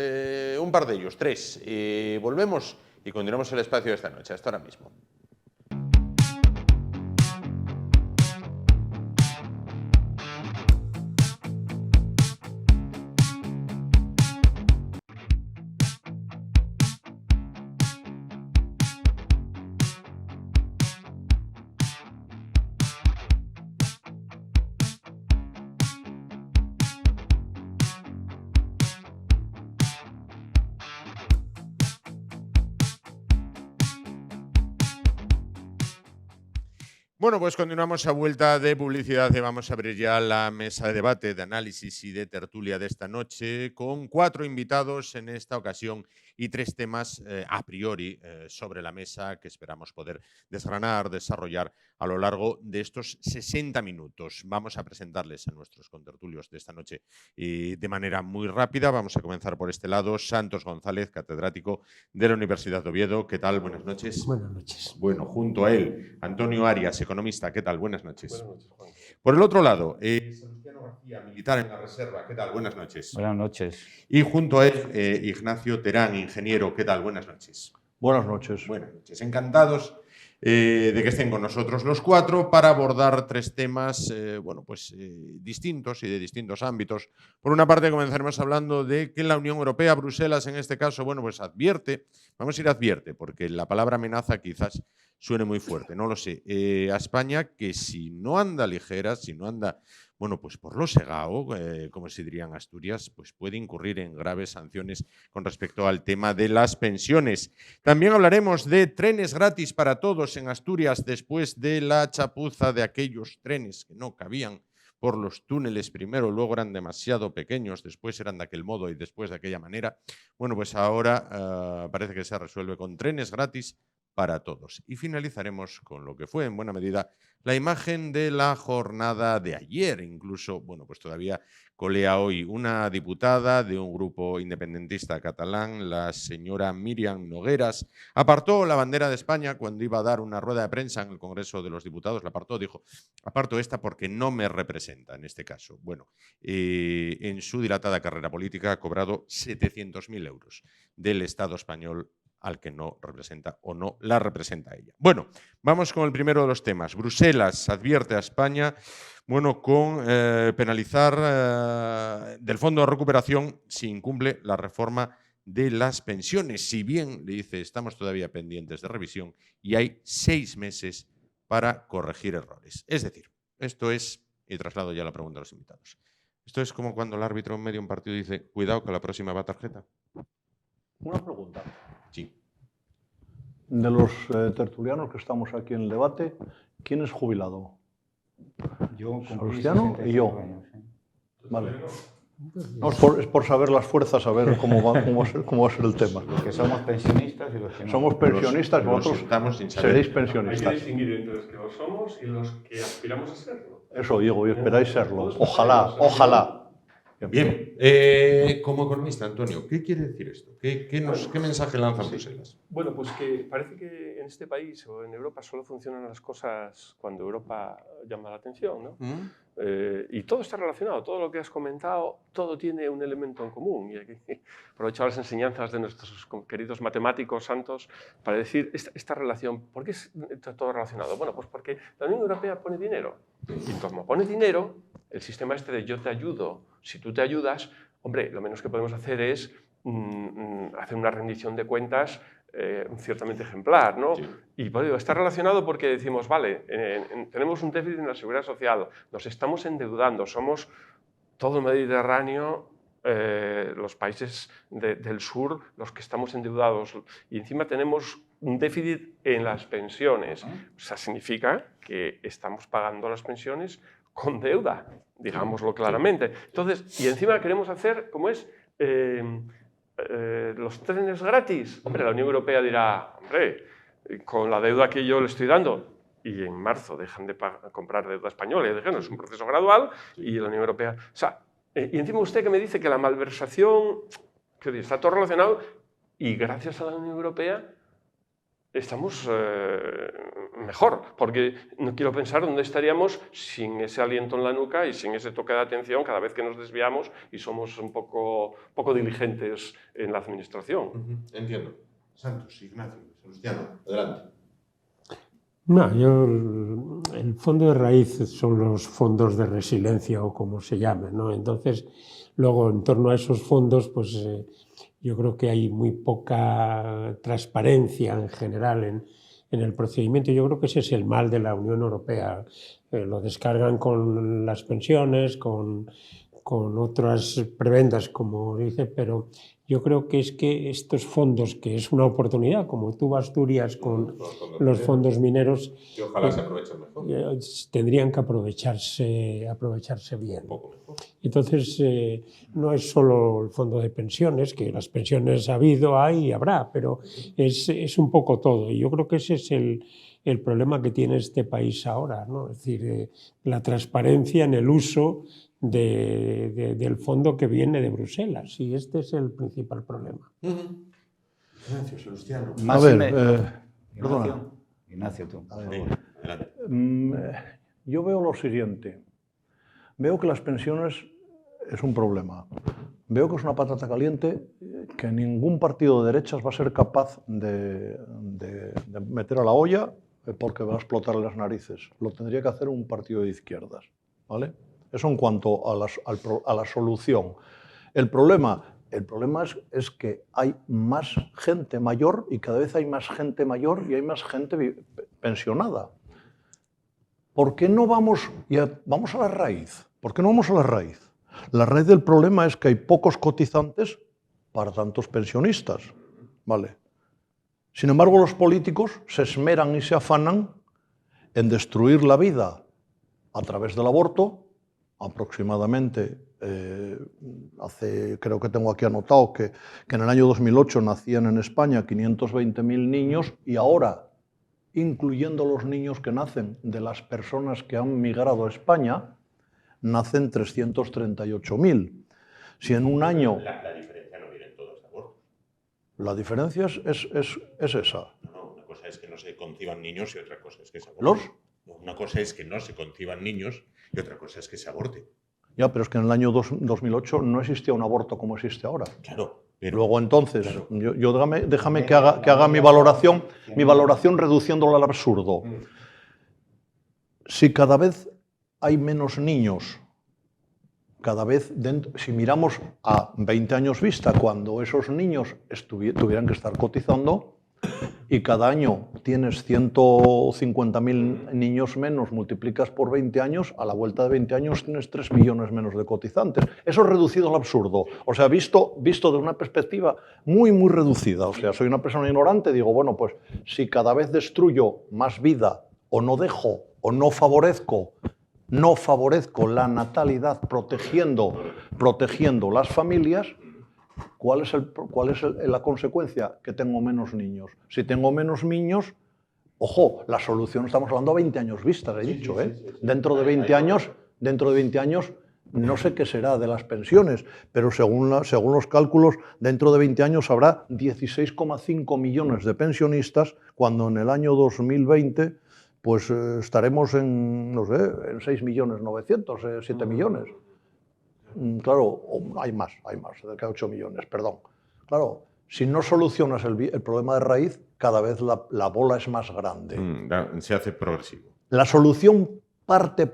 Speaker 1: un par de ellos, 3. Volvemos y continuamos el espacio de esta noche, hasta ahora mismo. Bueno, pues continuamos a vuelta de publicidad y vamos a abrir ya la mesa de debate, de análisis y de tertulia de esta noche con 4 invitados en esta ocasión y 3 temas a priori sobre la mesa que esperamos poder desgranar, desarrollar a lo largo de estos 60 minutos. Vamos a presentarles a nuestros contertulios de esta noche de manera muy rápida. Vamos a comenzar por este lado. Santos González, catedrático de la Universidad de Oviedo. ¿Qué tal? Buenas noches.
Speaker 3: Buenas noches.
Speaker 1: Bueno, junto a él, Antonio Arias, economista. ¿Qué tal? Buenas noches.
Speaker 4: Buenas noches, Juan.
Speaker 1: Por el otro lado, Salustiano García, militar en la reserva. ¿Qué tal? Buenas noches.
Speaker 5: Buenas noches.
Speaker 1: Y junto a él, Ignacio Terán, ingeniero. ¿Qué tal? Buenas noches.
Speaker 6: Buenas noches.
Speaker 1: Buenas noches. Encantados de que estén con nosotros los 4 para abordar 3 temas distintos y de distintos ámbitos. Por una parte, comenzaremos hablando de que la Unión Europea, Bruselas en este caso, advierte, vamos a ir advierte, porque la palabra amenaza quizás suene muy fuerte, no lo sé, a España que si no anda ligera, si no anda por lo segao, como se diría en Asturias, pues puede incurrir en graves sanciones con respecto al tema de las pensiones. También hablaremos de trenes gratis para todos en Asturias después de la chapuza de aquellos trenes que no cabían por los túneles primero, luego eran demasiado pequeños, después eran de aquel modo y después de aquella manera. Bueno, pues ahora parece que se resuelve con trenes gratis para todos. Y finalizaremos con lo que fue, en buena medida, la imagen de la jornada de ayer. Incluso, pues todavía colea hoy una diputada de un grupo independentista catalán, la señora Míriam Nogueras, apartó la bandera de España cuando iba a dar una rueda de prensa en el Congreso de los Diputados. La apartó, dijo, aparto esta porque no me representa en este caso. Bueno, en su dilatada carrera política ha cobrado 700.000 euros del Estado español al que no representa o no la representa a ella. Bueno, vamos con el primero de los temas. Bruselas advierte a España con penalizar del Fondo de Recuperación si incumple la reforma de las pensiones. Si bien, le dice, estamos todavía pendientes de revisión y hay 6 meses para corregir errores. Es decir, esto es, y traslado ya la pregunta a los invitados, esto es como cuando el árbitro en medio de un partido dice, cuidado que la próxima va tarjeta.
Speaker 6: Una pregunta.
Speaker 1: Sí.
Speaker 6: De los tertulianos que estamos aquí en el debate, ¿quién es jubilado?
Speaker 5: Yo
Speaker 6: Salustiano y yo.
Speaker 5: Años, ¿eh?
Speaker 6: Vale. No, es por saber las fuerzas, a ver cómo va a ser el tema.
Speaker 5: Los que somos pensionistas y los que no.
Speaker 6: Somos pensionistas,
Speaker 1: Los
Speaker 6: vosotros
Speaker 1: sentamos sin saber.
Speaker 6: seréis
Speaker 4: Hay que
Speaker 6: pensionistas.
Speaker 4: distinguir entre los que lo somos y los que aspiramos a serlo.
Speaker 6: Eso digo, y esperáis serlo. Ojalá, ojalá.
Speaker 1: Bien, como economista, Antonio, ¿qué quiere decir esto? ¿Qué mensaje lanza Bruselas?
Speaker 4: Bueno, pues que parece que en este país o en Europa solo funcionan las cosas cuando Europa llama la atención, ¿no? Y todo está relacionado, todo lo que has comentado, todo tiene un elemento en común. Y aquí aprovecho las enseñanzas de nuestros queridos matemáticos santos para decir esta relación. ¿Por qué está todo relacionado? Bueno, pues porque la Unión Europea pone dinero. Y como pone dinero, el sistema este de yo te ayudo, si tú te ayudas, hombre, lo menos que podemos hacer es hacer una rendición de cuentas ciertamente ejemplar, ¿no?
Speaker 1: Sí.
Speaker 4: Y por ello, está relacionado porque decimos, vale, tenemos un déficit en la seguridad social, nos estamos endeudando, somos todo el Mediterráneo, los países del sur, los que estamos endeudados, y encima tenemos un déficit en las pensiones. O sea, significa que estamos pagando las pensiones con deuda, digámoslo claramente. Entonces, y encima queremos hacer, como es, los trenes gratis. Hombre, la Unión Europea dirá, hombre, con la deuda que yo le estoy dando, y en marzo dejan de comprar deuda española, es un proceso gradual, y la Unión Europea... O sea, y encima usted que me dice que la malversación, que está todo relacionado, y gracias a la Unión Europea estamos mejor, porque no quiero pensar dónde estaríamos sin ese aliento en la nuca y sin ese toque de atención cada vez que nos desviamos y somos un poco diligentes en la administración.
Speaker 1: Entiendo. Santos, Ignacio, Salustiano, adelante.
Speaker 3: No, el fondo de raíz son los fondos de resiliencia o como se llamen, ¿no? Entonces, luego en torno a esos fondos, pues yo creo que hay muy poca transparencia en general en el procedimiento. Yo creo que ese es el mal de la Unión Europea. Lo descargan con las pensiones, con con otras prebendas, como dice, pero yo creo que es que estos fondos, que es una oportunidad, como tuvo Asturias con los fondos mineros,
Speaker 1: Y ojalá se aprovechen mejor.
Speaker 3: tendrían que aprovecharse bien.
Speaker 1: Un poco mejor.
Speaker 3: Entonces, no es solo el fondo de pensiones, que las pensiones ha habido, hay y habrá, pero es un poco todo. Y yo creo que ese es el problema que tiene este país ahora, ¿no? Es decir, la transparencia en el uso del fondo que viene de Bruselas. Y este es el principal problema.
Speaker 1: Gracias, Sebastiano.
Speaker 6: A ver,
Speaker 5: Ignacio,
Speaker 6: perdona.
Speaker 5: Ignacio, tú.
Speaker 1: Venga, adelante.
Speaker 6: Yo veo lo siguiente. Veo que las pensiones es un problema. Veo que es una patata caliente que ningún partido de derechas va a ser capaz de meter a la olla porque va a explotar las narices. Lo tendría que hacer un partido de izquierdas, ¿vale? Eso en cuanto a la solución. El problema es que hay más gente mayor y cada vez hay más gente mayor y hay más gente pensionada. ¿Por qué no vamos a la raíz? ¿Por qué no vamos a la raíz? La raíz del problema es que hay pocos cotizantes para tantos pensionistas, ¿vale? Sin embargo, los políticos se esmeran y se afanan en destruir la vida a través del aborto. Aproximadamente, creo que tengo aquí anotado que en el año 2008 nacían en España 520.000 niños y ahora, incluyendo los niños que nacen de las personas que han migrado a España, nacen 338.000. Si en un año...
Speaker 1: La diferencia no viene en todos de aborto.
Speaker 6: La diferencia es esa.
Speaker 1: No, una cosa es que no se conciban niños y otra cosa es que se aborten.
Speaker 6: ¿Los?
Speaker 1: Una cosa es que no se conciban niños y otra cosa es que se aborte.
Speaker 6: Ya, pero es que en el año 2008 no existía un aborto como existe ahora.
Speaker 1: Claro. Pero,
Speaker 6: Luego entonces,
Speaker 1: claro.
Speaker 6: déjame que haga mi valoración reduciéndolo al absurdo. Si cada vez hay menos niños, si miramos a 20 años vista, cuando esos niños tuvieran que estar cotizando, y cada año tienes 150.000 niños menos, multiplicas por 20 años, a la vuelta de 20 años tienes 3 millones menos de cotizantes. Eso es reducido al absurdo. O sea, visto desde una perspectiva muy, muy reducida. O sea, soy una persona ignorante, digo, bueno, pues si cada vez destruyo más vida, o no dejo, o no favorezco la natalidad protegiendo las familias, ¿cuál es la consecuencia? Que tengo menos niños. Si tengo menos niños, ojo, la solución estamos hablando a 20 años vistas, he dicho, ¿eh? Dentro de 20 años, no sé qué será de las pensiones, pero según los cálculos, dentro de 20 años habrá 16,5 millones de pensionistas, cuando en el año 2020 pues estaremos en 6.900.000, 7 millones. Claro, hay más, cerca de 8 millones, perdón. Claro, si no solucionas el problema de raíz, cada vez la bola es más grande.
Speaker 1: Se hace progresivo.
Speaker 6: La solución parte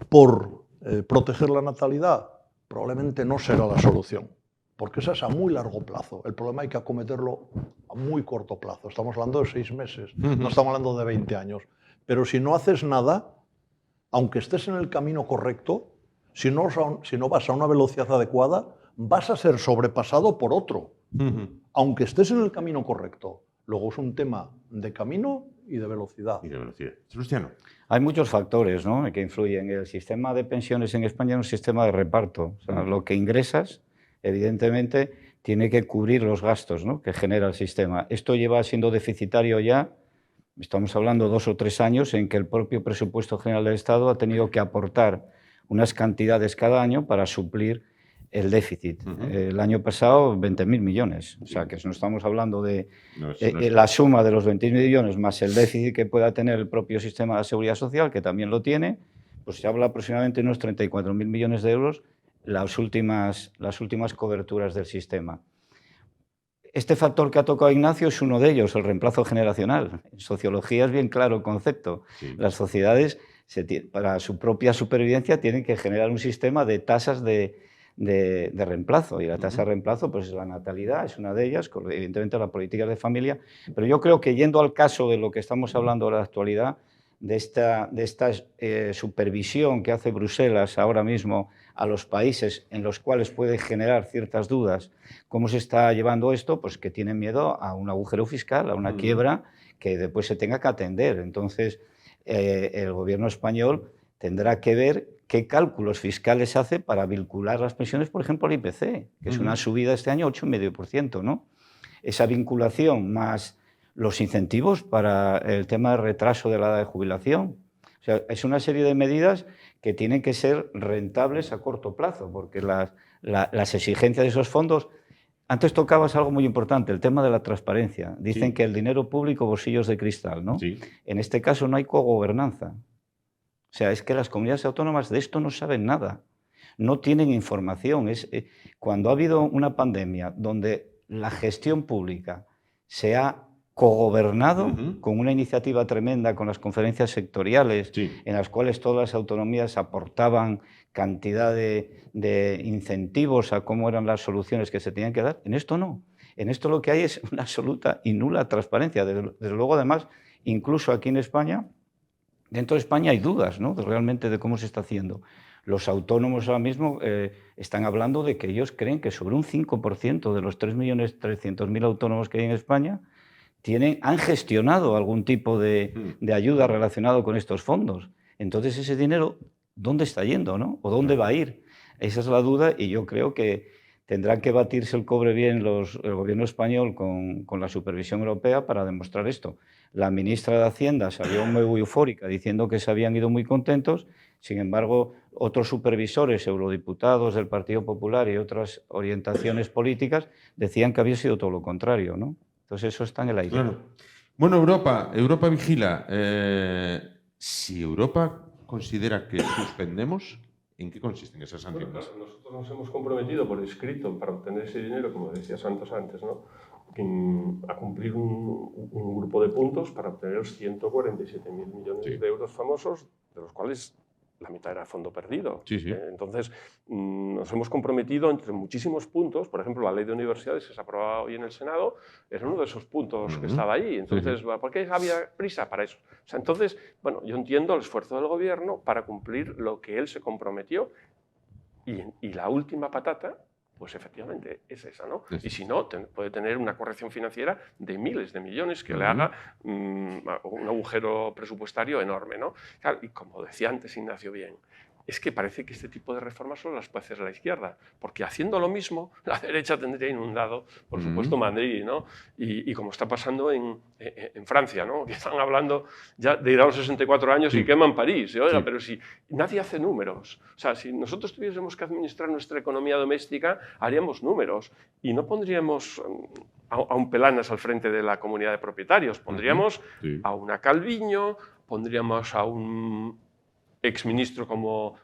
Speaker 6: por proteger la natalidad, probablemente no será la solución, porque esa es a muy largo plazo. El problema hay que acometerlo a muy corto plazo. Estamos hablando de 6 meses, no estamos hablando de 20 años. Pero si no haces nada, aunque estés en el camino correcto, si no vas a una velocidad adecuada, vas a ser sobrepasado por otro, aunque estés en el camino correcto. Luego es un tema de camino y de velocidad.
Speaker 1: Sebastiano.
Speaker 5: Hay muchos factores, ¿no?, que influyen. El sistema de pensiones en España es un sistema de reparto. O sea, lo que ingresas, evidentemente, tiene que cubrir los gastos, ¿no?, que genera el sistema. Esto lleva siendo deficitario ya, estamos hablando 2 o 3 años, en que el propio presupuesto general del Estado ha tenido que aportar unas cantidades cada año para suplir el déficit. El año pasado 20.000 millones, o sea que no estamos hablando de la suma de los 20.000 millones más el déficit que pueda tener el propio sistema de seguridad social, que también lo tiene, pues se habla aproximadamente de unos 34.000 millones de euros las últimas coberturas del sistema. Este factor que ha tocado Ignacio es uno de ellos, el reemplazo generacional. En sociología es bien claro el concepto. Sí. Las sociedades, para su propia supervivencia, tienen que generar un sistema de tasas de reemplazo. Y la tasa de reemplazo, pues la natalidad es una de ellas, evidentemente las políticas de familia. Pero yo creo que, yendo al caso de lo que estamos hablando ahora de la actualidad, de esta supervisión que hace Bruselas ahora mismo a los países en los cuales puede generar ciertas dudas. ¿Cómo se está llevando esto? Pues que tienen miedo a un agujero fiscal, a una quiebra que después se tenga que atender. Entonces, el gobierno español tendrá que ver qué cálculos fiscales hace para vincular las pensiones, por ejemplo, al IPC, que es una subida este año 8,5%, ¿no? Esa vinculación más los incentivos para el tema de retraso de la edad de jubilación. O sea, es una serie de medidas que tienen que ser rentables a corto plazo, porque las exigencias de esos fondos... Antes tocabas algo muy importante, el tema de la transparencia. Dicen que el dinero público, bolsillos de cristal, ¿no?
Speaker 1: Sí.
Speaker 5: En este caso no hay cogobernanza. O sea, es que las comunidades autónomas de esto no saben nada, no tienen información. Cuando ha habido una pandemia donde la gestión pública se ha cogobernado con una iniciativa tremenda, con las conferencias sectoriales, en las cuales todas las autonomías aportaban cantidad de incentivos a cómo eran las soluciones que se tenían que dar. En esto no. En esto lo que hay es una absoluta y nula transparencia. Desde luego, además, incluso aquí en España, dentro de España hay dudas, ¿no?, realmente de cómo se está haciendo. Los autónomos ahora mismo están hablando de que ellos creen que sobre un 5% de los 3.300.000 autónomos que hay en España han gestionado algún tipo de ayuda relacionado con estos fondos. Entonces, ese dinero, ¿dónde está yendo, no? ¿O dónde va a ir? Esa es la duda, y yo creo que tendrán que batirse el cobre bien el gobierno español con la supervisión europea para demostrar esto. La ministra de Hacienda salió muy eufórica diciendo que se habían ido muy contentos. Sin embargo, otros supervisores, eurodiputados del Partido Popular y otras orientaciones políticas decían que había sido todo lo contrario, ¿no? Entonces eso está en el aire.
Speaker 1: Claro. Bueno, Europa vigila. Si Europa considera que suspendemos, ¿en qué consisten esas sanciones?
Speaker 4: Bueno, nosotros nos hemos comprometido por escrito para obtener ese dinero, como decía Santos antes, ¿no?, a cumplir un grupo de puntos para obtener los 147.000 millones de euros famosos, de los cuales la mitad era fondo perdido. Entonces, nos hemos comprometido entre muchísimos puntos. Por ejemplo, la ley de universidades que se aprobaba hoy en el Senado era uno de esos puntos que estaba ahí. Entonces, ¿por qué había prisa para eso? O sea, entonces, bueno, yo entiendo el esfuerzo del gobierno para cumplir lo que él se comprometió, y la última patata, pues efectivamente es esa, ¿no? Y si no, puede tener una corrección financiera de miles de millones que le haga un agujero presupuestario enorme, ¿no? Claro, y como decía antes Ignacio bien, es que parece que este tipo de reformas solo las puede hacer la izquierda, porque haciendo lo mismo, la derecha tendría inundado, por supuesto, Madrid, ¿no? Y como está pasando en Francia, ¿no?, que están hablando ya de ir a los 64 años y queman París. Oiga, pero si nadie hace números. O sea, si nosotros tuviésemos que administrar nuestra economía doméstica, haríamos números y no pondríamos a un Pelanas al frente de la comunidad de propietarios. Pondríamos a una Calviño, pondríamos a un exministro como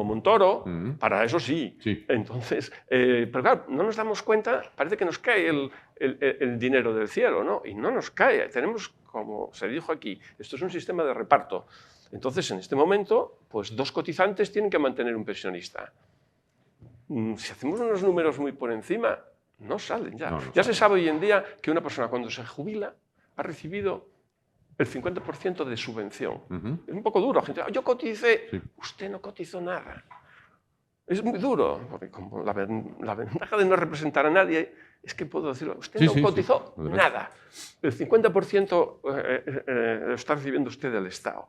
Speaker 4: Montoro, para eso sí. Entonces, pero claro, no nos damos cuenta, parece que nos cae el dinero del cielo, ¿no? Y no nos cae. Tenemos, como se dijo aquí, esto es un sistema de reparto. Entonces, en este momento, pues 2 cotizantes tienen que mantener un pensionista. Si hacemos unos números muy por encima, no salen ya. Ya se sabe hoy en día que una persona cuando se jubila ha recibido el 50% de subvención. Es un poco duro. La gente, yo coticé. Usted no cotizó nada. Es muy duro, porque como la ventaja de no representar a nadie es que puedo decirlo. Usted no cotizó nada. El 50% lo está recibiendo usted del Estado.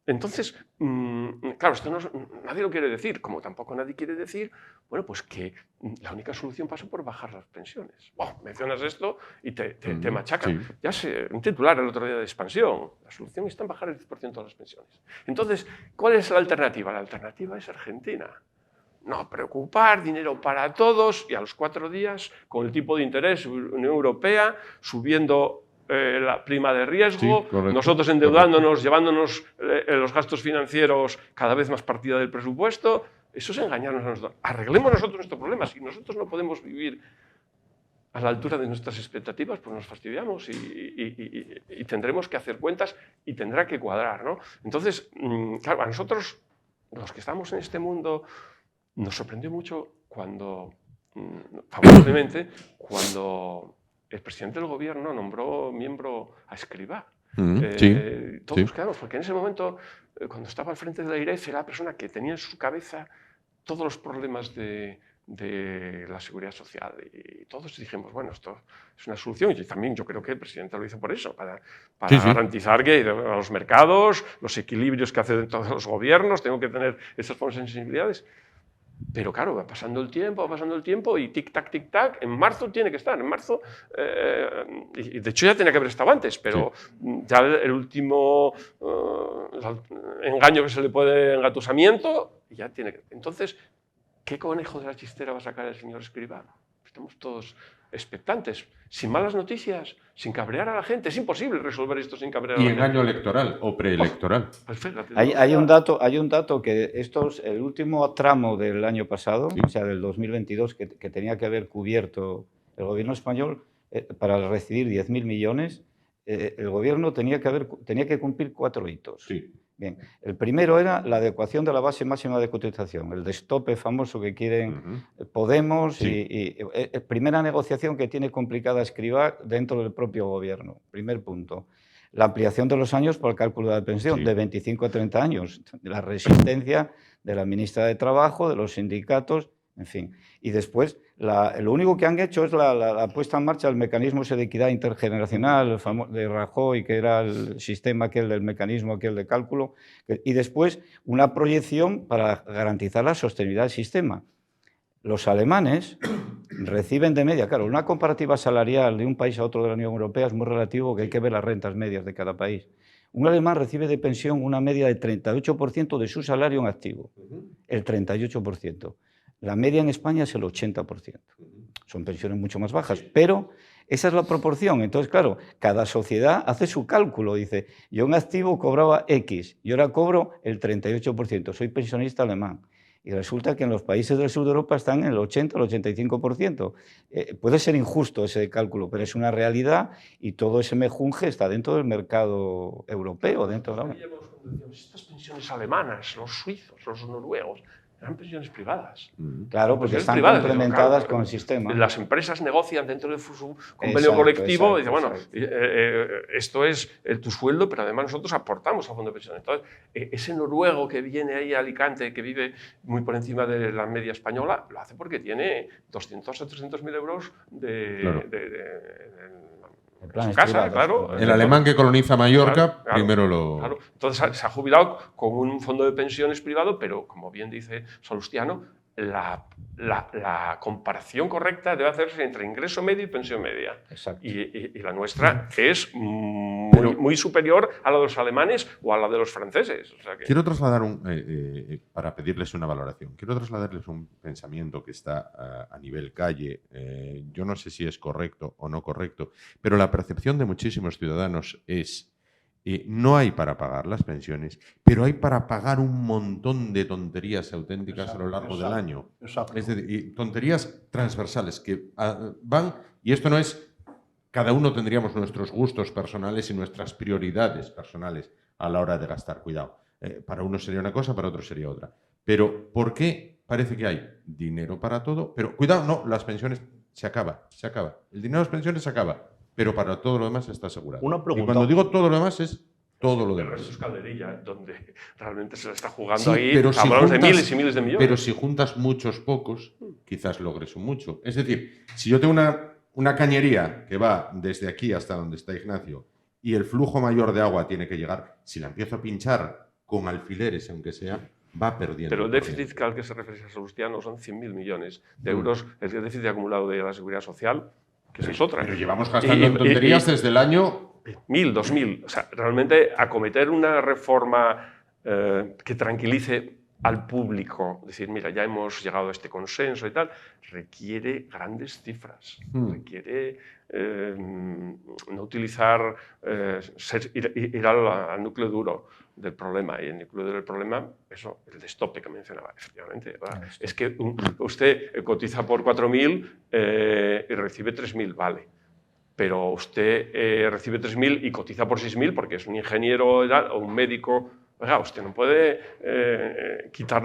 Speaker 4: Entonces, claro, esto nadie lo quiere decir, como tampoco nadie quiere decir, bueno, pues que la única solución pasa por bajar las pensiones. Mencionas esto y te machacan. Ya un titular el otro día de Expansión, la solución está en bajar el 10% de las pensiones. Entonces, ¿cuál es la alternativa? La alternativa es Argentina. No preocupar, dinero para todos, y a los 4 días, con el tipo de interés, Unión Europea subiendo la prima de riesgo, nosotros endeudándonos, llevándonos los gastos financieros cada vez más partida del presupuesto. Eso es engañarnos a nosotros. Arreglemos nosotros nuestro problema. Si nosotros no podemos vivir a la altura de nuestras expectativas, pues nos fastidiamos y tendremos que hacer cuentas y tendrá que cuadrar, ¿no? Entonces, claro, a nosotros, los que estamos en este mundo, nos sorprendió mucho cuando, favorablemente, cuando el presidente del gobierno nombró miembro a Escrivá. Todos
Speaker 1: sí.
Speaker 4: quedamos, porque en ese momento, cuando estaba al frente de la IREF, era la persona que tenía en su cabeza todos los problemas de la seguridad social. Y todos dijimos, bueno, esto es una solución. Y también yo creo que el presidente lo hizo por eso, para garantizar que a los mercados, los equilibrios que hacen todos los gobiernos, tengo que tener esas sensibilidades. Pero claro, va pasando el tiempo y tic-tac, en marzo tiene que estar, en marzo, y de hecho ya tenía que haber estado antes, pero ya el último engaño que se le puede, engatusamiento, ya tiene que... Entonces, ¿qué conejo de la chistera va a sacar el señor Escrivá? Estamos todos expectantes, sin malas noticias, sin cabrear a la gente. Es imposible resolver esto sin cabrear a la gente.
Speaker 1: Y en año electoral o preelectoral.
Speaker 4: Pues fíjate,
Speaker 5: Hay un dato que el último tramo del año pasado, o sea, del 2022, que tenía que haber cubierto el gobierno español para recibir 10.000 millones, el gobierno tenía que cumplir 4 hitos.
Speaker 1: Sí.
Speaker 5: Bien, el primero era la adecuación de la base máxima de cotización, el destope famoso que quieren Podemos y primera negociación que tiene complicada Escrivá dentro del propio gobierno. Primer punto. La ampliación de los años para el cálculo de la pensión, de 25 a 30 años, de la resistencia de la ministra de Trabajo, de los sindicatos, en fin. Y después, lo único que han hecho es la puesta en marcha del mecanismo de equidad intergeneracional de Rajoy, que era el sistema aquel del mecanismo aquel de cálculo, y después una proyección para garantizar la sostenibilidad del sistema. Los alemanes reciben de media, claro, una comparativa salarial de un país a otro de la Unión Europea es muy relativo, que hay que ver las rentas medias de cada país. Un alemán recibe de pensión una media de 38% de su salario en activo, el 38%. La media en España es el 80%. Son pensiones mucho más bajas, pero esa es la proporción. Entonces, claro, cada sociedad hace su cálculo. Dice, yo en activo cobraba X y ahora cobro el 38%. Soy pensionista alemán. Y resulta que en los países del sur de Europa están en el 80 o el 85%. Puede ser injusto ese cálculo, pero es una realidad y todo ese mejunje está dentro del mercado europeo. Dentro de
Speaker 4: estas pensiones alemanas, los suizos, los noruegos, eran pensiones privadas.
Speaker 5: Claro, porque están complementadas con el sistema.
Speaker 4: Las empresas negocian dentro de su convenio colectivo y dicen, bueno, esto es tu sueldo, pero además nosotros aportamos al fondo de pensiones. Entonces, ese noruego que viene ahí a Alicante, que vive muy por encima de la media española, lo hace porque tiene 200 o 300.000 euros en su casa, claro.
Speaker 1: El alemán que coloniza Mallorca, primero lo...
Speaker 4: Claro. Entonces se ha jubilado con un fondo de pensiones privado, pero como bien dice Salustiano, la comparación correcta debe hacerse entre ingreso medio y pensión media.
Speaker 5: Exacto.
Speaker 4: Y la nuestra es muy superior a la de los alemanes o a la de los franceses. O sea que...
Speaker 1: Quiero trasladar, para pedirles una valoración, quiero trasladarles un pensamiento que está a nivel calle. Yo no sé si es correcto o no correcto, pero la percepción de muchísimos ciudadanos es no hay para pagar las pensiones, pero hay para pagar un montón de tonterías auténticas a lo largo del año.
Speaker 6: Exacto.
Speaker 1: Es decir, y tonterías transversales que van, y esto no es, cada uno tendríamos nuestros gustos personales y nuestras prioridades personales a la hora de gastar, cuidado. Para uno sería una cosa, para otro sería otra. Pero, ¿por qué parece que hay dinero para todo? Pero, cuidado, no, las pensiones se acaba. El dinero de las pensiones se acaba. Pero para todo lo demás está asegurado.
Speaker 6: Una pregunta.
Speaker 1: Y cuando digo todo lo demás es todo lo demás.
Speaker 4: Eso es Calderilla, donde realmente se le está jugando
Speaker 1: Sí,
Speaker 4: ahí.
Speaker 1: pero si
Speaker 4: hablamos
Speaker 1: juntas,
Speaker 4: de miles y miles de millones.
Speaker 1: Pero si juntas muchos pocos, quizás logres un mucho. Es decir, si yo tengo una cañería que va desde aquí hasta donde está Ignacio y el flujo mayor de agua tiene que llegar, si la empiezo a pinchar con alfileres, aunque sea, va perdiendo.
Speaker 4: Pero el déficit al que se refiere a Salustiano son 100.000 millones de euros, el déficit acumulado de la Seguridad Social, que esa es otra.
Speaker 1: Pero llevamos gastando en tonterías desde el año...
Speaker 4: 1.000, 2.000. O sea, realmente acometer una reforma que tranquilice al público, decir, mira, ya hemos llegado a este consenso y tal, requiere grandes cifras. Requiere no utilizar, ir al núcleo duro del problema. Y el núcleo duro del problema, eso, el destope que mencionaba, efectivamente. Es que usted cotiza por 4.000 y recibe 3.000, vale. Pero usted recibe 3.000 y cotiza por 6.000 porque es un ingeniero o un médico. Oiga, usted no puede quitar...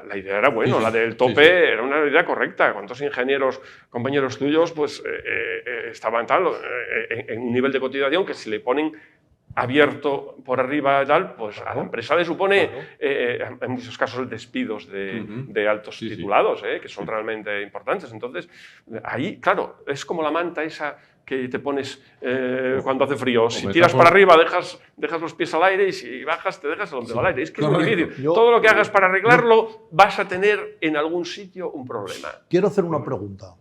Speaker 4: La idea era buena, la del tope era una idea correcta. ¿Cuántos ingenieros, compañeros tuyos, pues estaban en un nivel de cotización que si le ponen abierto por arriba y tal, pues a la empresa le supone, en muchos casos, despidos de altos titulados, que son realmente importantes. Entonces, ahí, claro, es como la manta esa que te pones cuando hace frío. Si tiras para arriba, dejas los pies al aire, y si bajas, te dejas el ombligo al aire. Es que es muy difícil. Todo lo que hagas para arreglarlo, vas a tener en algún sitio un problema.
Speaker 6: Quiero hacer una pregunta.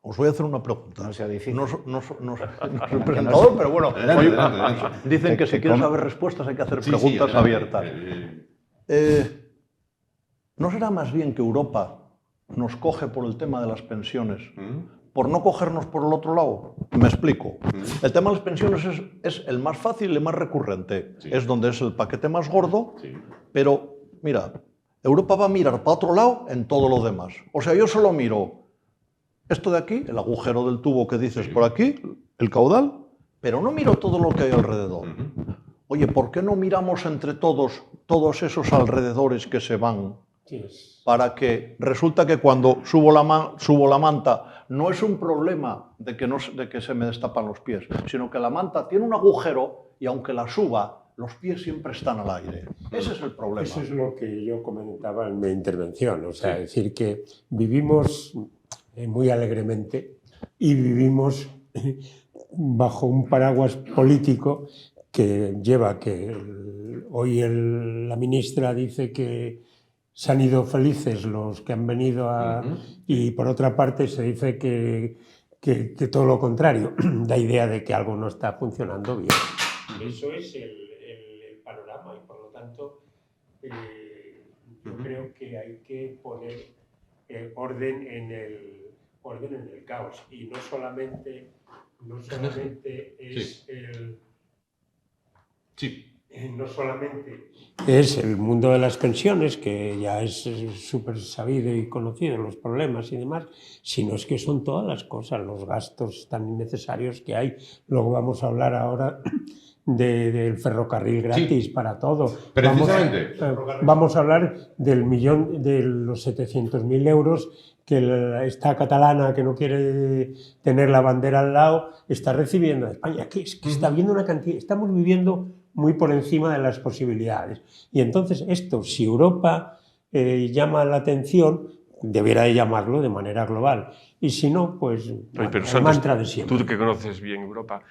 Speaker 6: Os voy a hacer una pregunta.
Speaker 5: No sea difícil.
Speaker 6: No soy el presentador, pero bueno, dicen que si quieres saber respuestas hay que hacer preguntas abiertas. ¿No será más bien que Europa nos coge por el tema de las pensiones, por no cogernos por el otro lado? Me explico. El tema de las pensiones es el más fácil y el más recurrente. Sí. Es donde es el paquete más gordo, pero mira, Europa va a mirar para otro lado en todo lo demás. O sea, yo solo miro esto de aquí, el agujero del tubo que dices por aquí, el caudal, pero no miro todo lo que hay alrededor. Oye, ¿por qué no miramos entre todos esos alrededores que se van? Para que resulta que cuando subo la manta no es un problema de que se me destapan los pies, sino que la manta tiene un agujero y aunque la suba, los pies siempre están al aire. Ese es el problema.
Speaker 3: Eso es lo que yo comentaba en mi intervención. O sea, decir que vivimos muy alegremente y vivimos bajo un paraguas político que lleva que hoy la ministra dice que se han ido felices los que han venido y por otra parte se dice que todo lo contrario, da idea de que algo no está funcionando bien. Eso es el panorama y por lo tanto yo creo que hay que poner orden en el caos y no solamente es no solamente es el mundo de las pensiones, que ya es súper sabido y conocido, los problemas y demás, sino es que son todas las cosas, los gastos tan innecesarios que hay. Luego vamos a hablar ahora del ferrocarril gratis para todo.
Speaker 1: Precisamente.
Speaker 3: Vamos a hablar del millón, de los 700.000 euros que esta catalana que no quiere tener la bandera al lado está recibiendo de España. Que está viendo una cantidad, estamos viviendo muy por encima de las posibilidades. Y entonces esto, si Europa llama la atención, deberá de llamarlo de manera global. Y si no, pues el mantra de siempre.
Speaker 4: Tú que conoces bien Europa,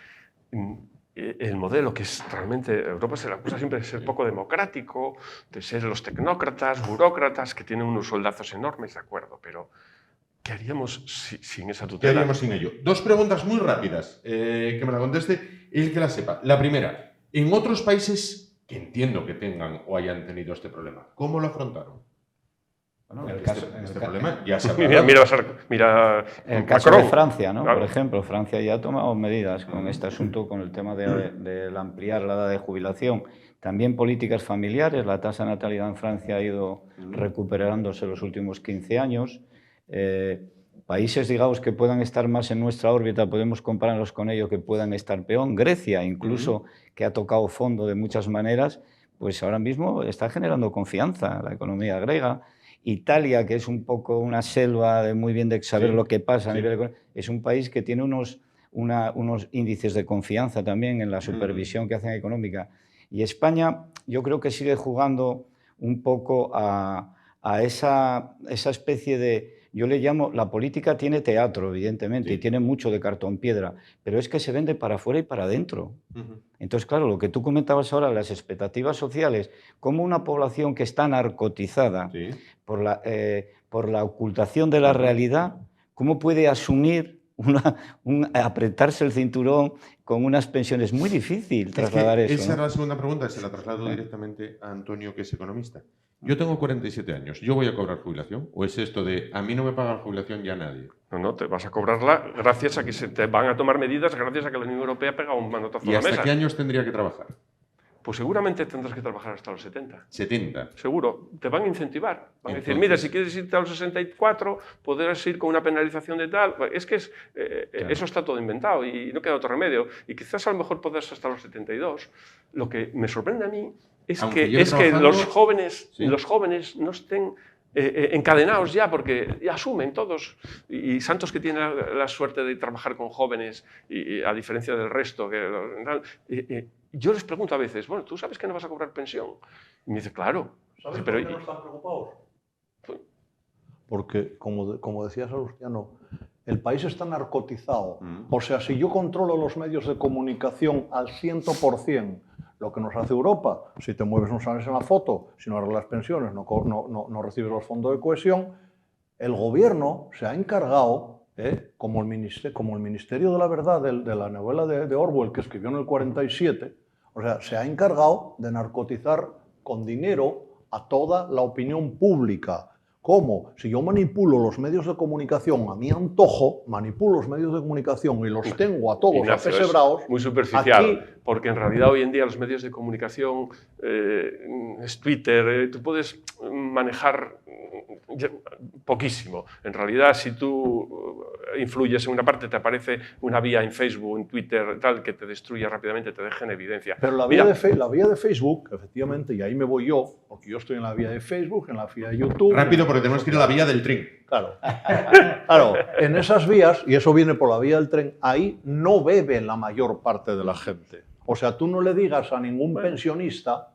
Speaker 4: el modelo que es realmente, Europa se le acusa siempre de ser poco democrático, de ser los tecnócratas, burócratas, que tienen unos soldazos enormes, de acuerdo, pero ¿qué haríamos sin esa tutela?
Speaker 1: ¿Qué haríamos sin ello? Dos preguntas muy rápidas, que me la conteste el que la sepa. La primera, en otros países que entiendo que tengan o hayan tenido este problema, ¿cómo lo afrontaron? Bueno, este problema ya se ha
Speaker 5: mira el caso de Francia, ¿no? Claro. Por ejemplo, Francia ya ha tomado medidas con este asunto, con el tema de ampliar la edad de jubilación. También políticas familiares, la tasa de natalidad en Francia ha ido recuperándose los últimos 15 años. Países, digamos, que puedan estar más en nuestra órbita, podemos compararlos con ellos que puedan estar peor. Grecia, incluso, que ha tocado fondo de muchas maneras, pues ahora mismo está generando confianza la economía griega. Italia, que es un poco una selva de muy bien de saber lo que pasa a nivel económico, es un país que tiene unos índices de confianza también en la supervisión que hacen económica. Y España, yo creo que sigue jugando un poco a esa especie de... Yo le llamo, la política tiene teatro, evidentemente, y tiene mucho de cartón piedra, pero es que se vende para afuera y para adentro. Entonces, claro, lo que tú comentabas ahora, las expectativas sociales, como una población que está narcotizada por la ocultación de la realidad, ¿cómo puede asumir apretarse el cinturón con unas pensiones? Muy difícil trasladar eso.
Speaker 1: Esa era la segunda pregunta, se la traslado directamente a Antonio, que es economista. Yo tengo 47 años, ¿yo voy a cobrar jubilación? ¿O es esto de a mí no me pagan jubilación ya nadie?
Speaker 4: No, te vas a cobrarla gracias a que se te van a tomar medidas, gracias a que la Unión Europea pega un manotazo a la mesa.
Speaker 1: ¿Y hasta qué años tendría que trabajar?
Speaker 4: Pues seguramente tendrás que trabajar hasta los 70.
Speaker 1: 70.
Speaker 4: Seguro. Te van a incentivar. Van a decir, mira, si quieres irte a los 64, podrás ir con una penalización de tal. Es que eso está todo inventado y no queda otro remedio. Y quizás a lo mejor podrás hasta los 72. Lo que me sorprende a mí es que los jóvenes no estén encadenados ya, porque ya asumen todos. Y Santos, que tiene la suerte de trabajar con jóvenes, y a diferencia del resto, yo les pregunto a veces, bueno, ¿tú sabes que no vas a cobrar pensión? Y me dice, claro.
Speaker 6: ¿Sabes
Speaker 4: pero,
Speaker 6: por qué no están preocupados? Porque, como decía Salustiano, el país está narcotizado. O sea, si yo controlo los medios de comunicación al 100%, lo que nos hace Europa, si te mueves no sales en la foto, si no arreglas pensiones, no recibes los fondos de cohesión, el gobierno se ha encargado, como el Ministerio de la Verdad de la novela de Orwell, que escribió en el 47, o sea, se ha encargado de narcotizar con dinero a toda la opinión pública. ¿Cómo? Si yo manipulo los medios de comunicación a mi antojo, manipulo los medios de comunicación y los tengo a todos
Speaker 4: Ignacio,
Speaker 6: apesebrados.
Speaker 4: es muy superficial,
Speaker 6: aquí,
Speaker 4: porque en realidad hoy en día los medios de comunicación, es Twitter, tú puedes manejar poquísimo. En realidad, si tú influyes en una parte, te aparece una vía en Facebook, en Twitter, tal, que te destruye rápidamente, te deja en evidencia.
Speaker 6: Pero la vía de Facebook, efectivamente, y ahí me voy yo, porque yo estoy en la vía de Facebook, en la vía de YouTube.
Speaker 1: Rápido, porque tenemos que ir a la vía del tren.
Speaker 6: Claro. Claro, en esas vías, y eso viene por la vía del tren, ahí no bebe la mayor parte de la gente. O sea, tú no le digas a ningún pensionista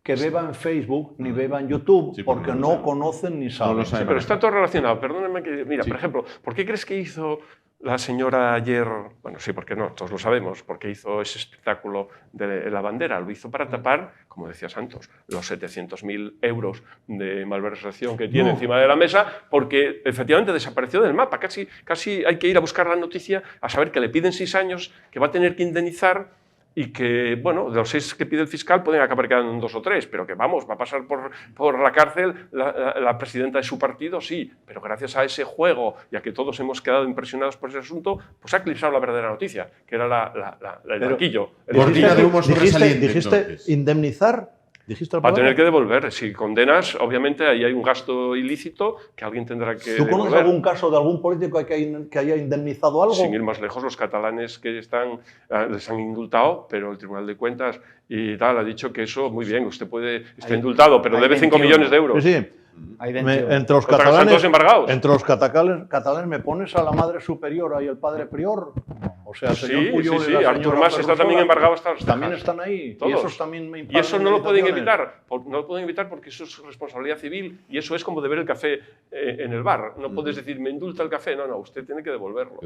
Speaker 6: que beba en Facebook ni beba en YouTube,
Speaker 1: sí,
Speaker 6: porque no conocen ni saben.
Speaker 1: lo saben.
Speaker 4: Pero está todo relacionado. Perdóname que... Mira, por ejemplo, ¿por qué crees que hizo la señora ayer? Bueno, sí, porque no, todos lo sabemos, porque hizo ese espectáculo de la bandera. Lo hizo para tapar, como decía Santos, los 700.000 euros de malversación que tiene encima de la mesa, porque efectivamente desapareció del mapa. Casi hay que ir a buscar la noticia, a saber que le piden 6 años, que va a tener que indemnizar, y que, bueno, de los 6 que pide el fiscal pueden acabar quedando en 2 o 3, pero que vamos, va a pasar por la cárcel la presidenta de su partido, sí, pero gracias a ese juego y a que todos hemos quedado impresionados por ese asunto, pues ha eclipsado la verdadera noticia, que era el banquillo.
Speaker 1: Cortina de humo sobresaliente.
Speaker 6: Dijiste
Speaker 1: entonces.
Speaker 6: indemnizar. ¿Dijiste la
Speaker 4: Va a
Speaker 6: palabra?
Speaker 4: tener que devolver. Si condenas, obviamente ahí hay un gasto ilícito que alguien tendrá que
Speaker 6: ¿Tú conoces
Speaker 4: devolver.
Speaker 6: algún caso de algún político que haya indemnizado algo?
Speaker 4: Sin ir más lejos, los catalanes que les han indultado, pero el Tribunal de Cuentas y tal ha dicho que eso, muy bien, usted está indultado, pero debe 5 millones de euros.
Speaker 6: Sí, sí.
Speaker 5: Hay 21.
Speaker 6: Entre los
Speaker 4: Contra que están todos embargados.
Speaker 6: catalanes me pones a la madre superiora y el padre prior. O sea, el señor
Speaker 4: Sí,
Speaker 6: Puyol
Speaker 4: sí,
Speaker 6: y la
Speaker 4: Artur
Speaker 6: señora
Speaker 4: Mas está también
Speaker 6: Ferrusola,
Speaker 4: embargado hasta las
Speaker 6: también
Speaker 4: cejas.
Speaker 6: están ahí.
Speaker 4: Todos.
Speaker 6: Y esos también me
Speaker 4: Y
Speaker 6: impagan
Speaker 4: eso no lo pueden
Speaker 6: indemnizaciones.
Speaker 4: evitar. No lo pueden evitar porque eso es responsabilidad civil y eso es como beber el café en el bar. No puedes decir, me indulta el café. No, usted tiene que devolverlo.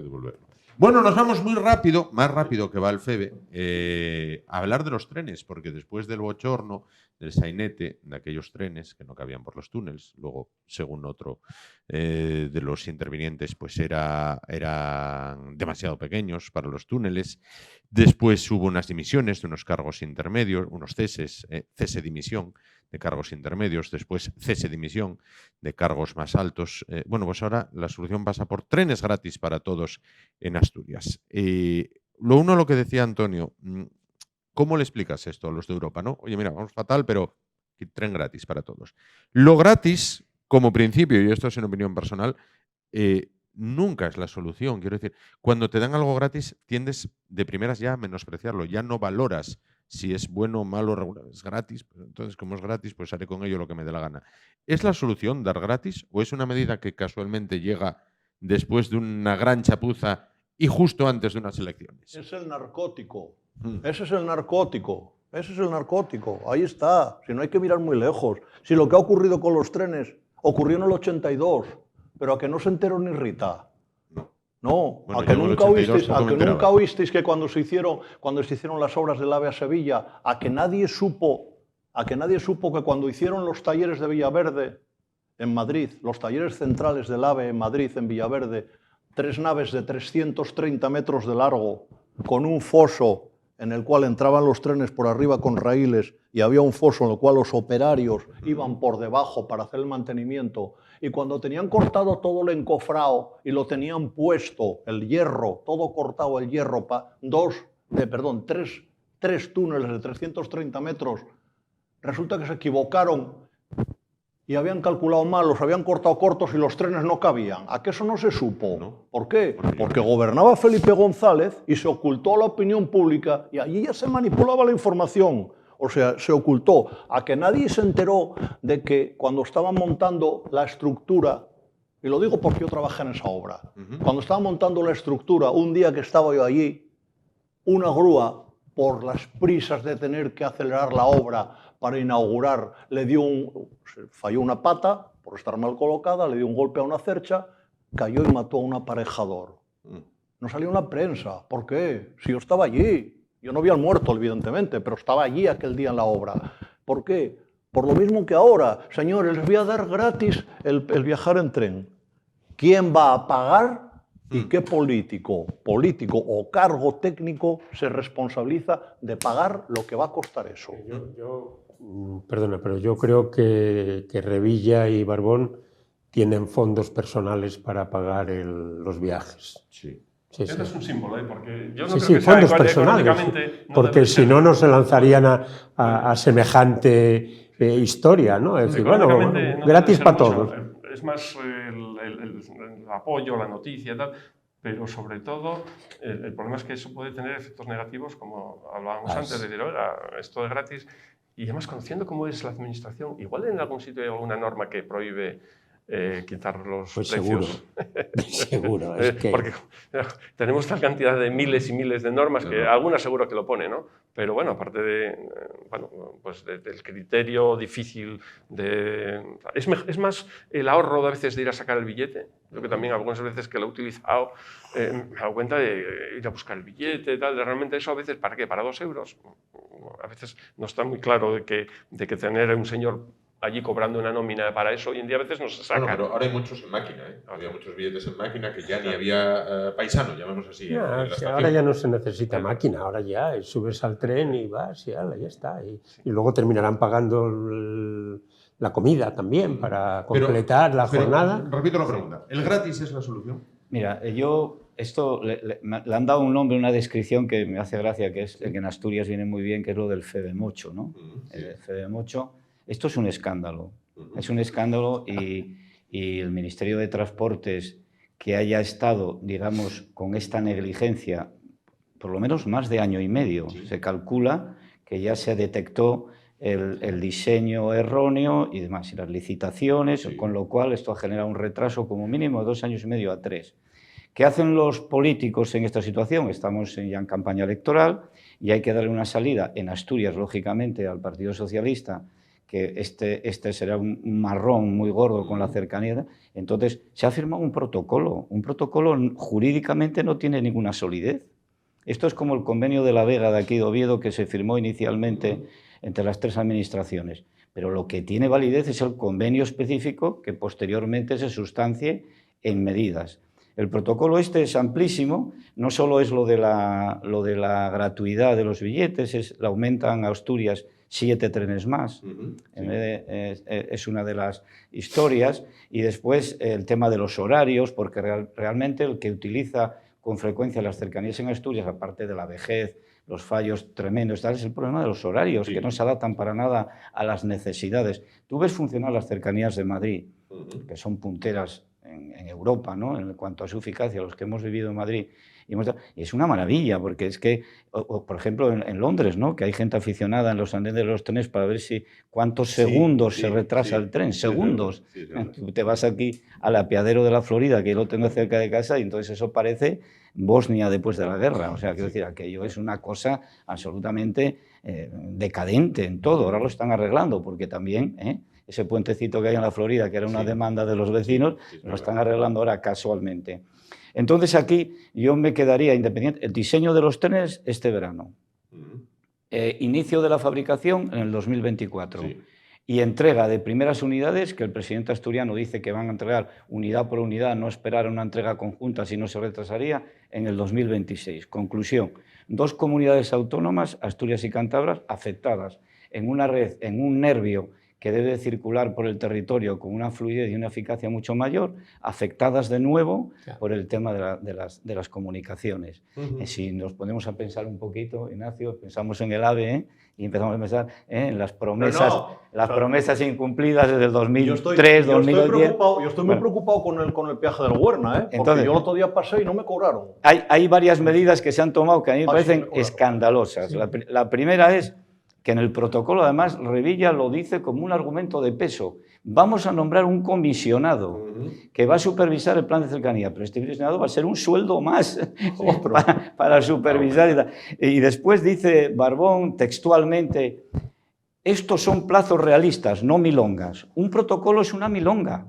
Speaker 1: Bueno, nos vamos muy rápido, más rápido que va el FEBE, a hablar de los trenes, porque después del bochorno, del sainete, de aquellos trenes que no cabían por los túneles, luego, según otro de los intervinientes, pues eran demasiado pequeños para los túneles. Después hubo unas dimisiones de unos cargos intermedios, unos ceses, cese-dimisión de cargos intermedios, después cese-dimisión de cargos más altos. Bueno, pues ahora la solución pasa por trenes gratis para todos en Asturias. Lo que decía Antonio, ¿cómo le explicas esto a los de Europa? ¿No? Oye, mira, vamos fatal, pero tren gratis para todos. Lo gratis, como principio, y esto es en opinión personal, nunca es la solución. Quiero decir, cuando te dan algo gratis, tiendes de primeras ya a menospreciarlo, ya no valoras si es bueno, malo, regular. Es gratis, pero entonces como es gratis, pues haré con ello lo que me dé la gana. ¿Es la solución dar gratis o es una medida que casualmente llega después de una gran chapuza y justo antes de unas elecciones?
Speaker 6: Es el narcótico. Ese es el narcótico. Ese es el narcótico. Ahí está. Si no hay que mirar muy lejos. Si lo que ha ocurrido con los trenes ocurrió en el 82, pero a que no se enteró ni Rita. No,
Speaker 1: Bueno,
Speaker 6: a que
Speaker 1: yo en el
Speaker 6: nunca
Speaker 1: 82
Speaker 6: oísteis, oísteis que cuando se hicieron las obras del AVE a Sevilla, a que nadie supo que cuando hicieron los talleres de Villaverde en Madrid, los talleres centrales del AVE en Madrid, en Villaverde, 3 naves de 330 metros de largo, con un foso en el cual entraban los trenes por arriba con raíles y había un foso en el cual los operarios iban por debajo para hacer el mantenimiento. Y cuando tenían cortado todo el encofrado y lo tenían puesto, el hierro, todo cortado el hierro, tres túneles de 330 metros, resulta que se equivocaron y habían calculado mal, los habían cortado cortos y los trenes no cabían. ¿A qué eso no se supo?
Speaker 1: No.
Speaker 6: ¿Por qué? Porque gobernaba Felipe González y se ocultó a la opinión pública y allí ya se manipulaba la información. O sea, se ocultó. A que nadie se enteró de que cuando estaban montando la estructura, y lo digo porque yo trabajé en esa obra, cuando estaban montando la estructura, un día que estaba yo allí, una grúa, por las prisas de tener que acelerar la obra para inaugurar, falló una pata, por estar mal colocada, le dio un golpe a una cercha, cayó y mató a un aparejador. No salió en la prensa. ¿Por qué? Si yo estaba allí. Yo no vi al muerto, evidentemente, pero estaba allí aquel día en la obra. ¿Por qué? Por lo mismo que ahora. Señores, les voy a dar gratis el viajar en tren. ¿Quién va a pagar y qué político o cargo técnico se responsabiliza de pagar lo que va a costar eso?
Speaker 3: Perdona, pero yo creo que Revilla y Barbón tienen fondos personales para pagar los viajes.
Speaker 1: Sí.
Speaker 4: Eso es un símbolo, porque yo no
Speaker 3: Sí,
Speaker 4: creo
Speaker 3: sí,
Speaker 4: que sea
Speaker 3: fondos personales,
Speaker 4: económicamente...
Speaker 3: porque si no, no se lanzarían a semejante historia, ¿no? Es decir, bueno,
Speaker 4: Económicamente no
Speaker 3: gratis
Speaker 4: debe ser
Speaker 3: para
Speaker 4: mucho,
Speaker 3: todos.
Speaker 4: Es más el apoyo, la noticia y tal, pero sobre todo el problema es que eso puede tener efectos negativos, como hablábamos antes, de decir, oiga, esto es gratis, y además conociendo cómo es la administración, igual en algún sitio hay alguna norma que prohíbe quitar los
Speaker 3: Pues
Speaker 4: precios.
Speaker 3: seguro. Es que...
Speaker 4: Porque tenemos tal cantidad de miles y miles de normas que alguna seguro que lo pone, ¿no? Pero bueno, aparte del criterio difícil de... Es más el ahorro a veces de ir a sacar el billete. Yo que también algunas veces que lo he utilizado me he dado cuenta de ir a buscar el billete y tal. Realmente eso a veces, ¿para qué? ¿Para 2 euros? A veces no está muy claro de que tener un señor allí cobrando una nómina para eso, hoy en día a veces no se saca.
Speaker 1: Bueno, pero ahora hay muchos en máquina, ¿eh? Había muchos billetes en máquina que ya ni había paisano, llamamos así.
Speaker 3: Ahora ya no se necesita máquina, ahora ya subes al tren y vas y ya está. Y luego terminarán pagando la comida también para completar la jornada.
Speaker 1: Repito la pregunta, ¿el gratis es la solución?
Speaker 5: Mira, esto le han dado un nombre, una descripción que me hace gracia, que es el que en Asturias viene muy bien, que es lo del fedemocho, ¿no? Sí. El fedemocho. Esto es un escándalo. Es un escándalo y el Ministerio de Transportes, que haya estado, digamos, con esta negligencia por lo menos más de año y medio. Sí. Se calcula que ya se detectó el diseño erróneo y demás, y las licitaciones, sí. Con lo cual esto ha generado un retraso como mínimo de 2 años y medio a 3. ¿Qué hacen los políticos en esta situación? Estamos ya en campaña electoral y hay que darle una salida en Asturias, lógicamente, al Partido Socialista, que este será un marrón muy gordo con la cercanía. Entonces, se ha firmado un protocolo. Un protocolo jurídicamente no tiene ninguna solidez. Esto es como el convenio de La Vega de aquí de Oviedo, que se firmó inicialmente entre las 3 administraciones. Pero lo que tiene validez es el convenio específico que posteriormente se sustancie en medidas. El protocolo este es amplísimo, no solo es lo de la gratuidad de los billetes, lo aumentan a Asturias 7 trenes más, es una de las historias, y después el tema de los horarios, porque realmente el que utiliza con frecuencia las cercanías en Asturias, aparte de la vejez, los fallos tremendos, es el problema de los horarios, que no se adaptan para nada a las necesidades. Tú ves funcionar las cercanías de Madrid, que son punteras en Europa, ¿no? En cuanto a su eficacia, los que hemos vivido en Madrid, y es una maravilla, porque es que, por ejemplo, en Londres, ¿no? Que hay gente aficionada en los andenes de los trenes para ver cuántos segundos se retrasa el tren, segundos. Tú te vas aquí al apeadero de la Florida, que yo lo tengo cerca de casa, y entonces eso parece Bosnia después de la guerra. O sea, quiero decir, aquello es una cosa absolutamente decadente en todo. Ahora lo están arreglando, porque también ese puentecito que hay en la Florida, que era una demanda de los vecinos, lo están arreglando ahora casualmente. Entonces aquí yo me quedaría independiente. El diseño de los trenes este verano. Inicio de la fabricación en el 2024. Sí. Y entrega de primeras unidades, que el presidente asturiano dice que van a entregar unidad por unidad, no esperar una entrega conjunta si no se retrasaría, en el 2026. Conclusión, 2 comunidades autónomas, Asturias y Cantabria, afectadas en una red, en un nervio que debe circular por el territorio con una fluidez y una eficacia mucho mayor, afectadas de nuevo por el tema de las comunicaciones. Si nos ponemos a pensar un poquito, Ignacio, pensamos en el AVE y empezamos a pensar en las promesas incumplidas desde el 2003, 2010.
Speaker 6: Yo estoy muy preocupado con el peaje del Huerna, porque entonces, yo el otro día pasé y no me cobraron.
Speaker 5: Hay varias medidas que se han tomado que a mí me parecen escandalosas. Sí. La primera es que en el protocolo, además, Revilla lo dice como un argumento de peso. Vamos a nombrar un comisionado que va a supervisar el plan de cercanía, pero este comisionado va a ser un sueldo más para supervisar. Y tal. Y después dice Barbón textualmente, estos son plazos realistas, no milongas. Un protocolo es una milonga.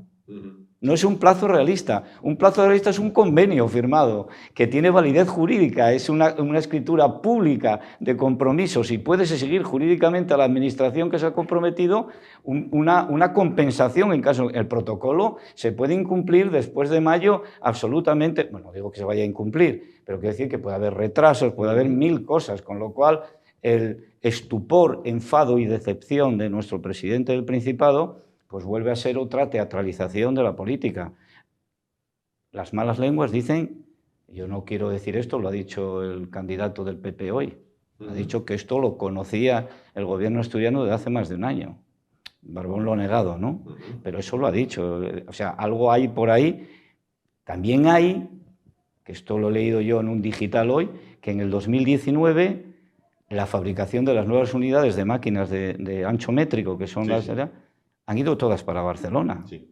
Speaker 5: No es un plazo realista. Un plazo realista es un convenio firmado que tiene validez jurídica, es una escritura pública de compromisos y puedes exigir jurídicamente a la administración que se ha comprometido una compensación en caso. El protocolo se puede incumplir después de mayo absolutamente, bueno, no digo que se vaya a incumplir, pero quiero decir que puede haber retrasos, puede haber 1000 cosas, con lo cual el estupor, enfado y decepción de nuestro presidente del Principado pues vuelve a ser otra teatralización de la política. Las malas lenguas dicen, yo no quiero decir esto, lo ha dicho el candidato del PP hoy, ha dicho que esto lo conocía el gobierno asturiano desde hace más de un año. Barbón lo ha negado, ¿no? Pero eso lo ha dicho. O sea, algo hay por ahí. También hay, que esto lo he leído yo en un digital hoy, que en el 2019 la fabricación de las nuevas unidades de máquinas de ancho métrico, que son las... han ido todas para Barcelona. Sí.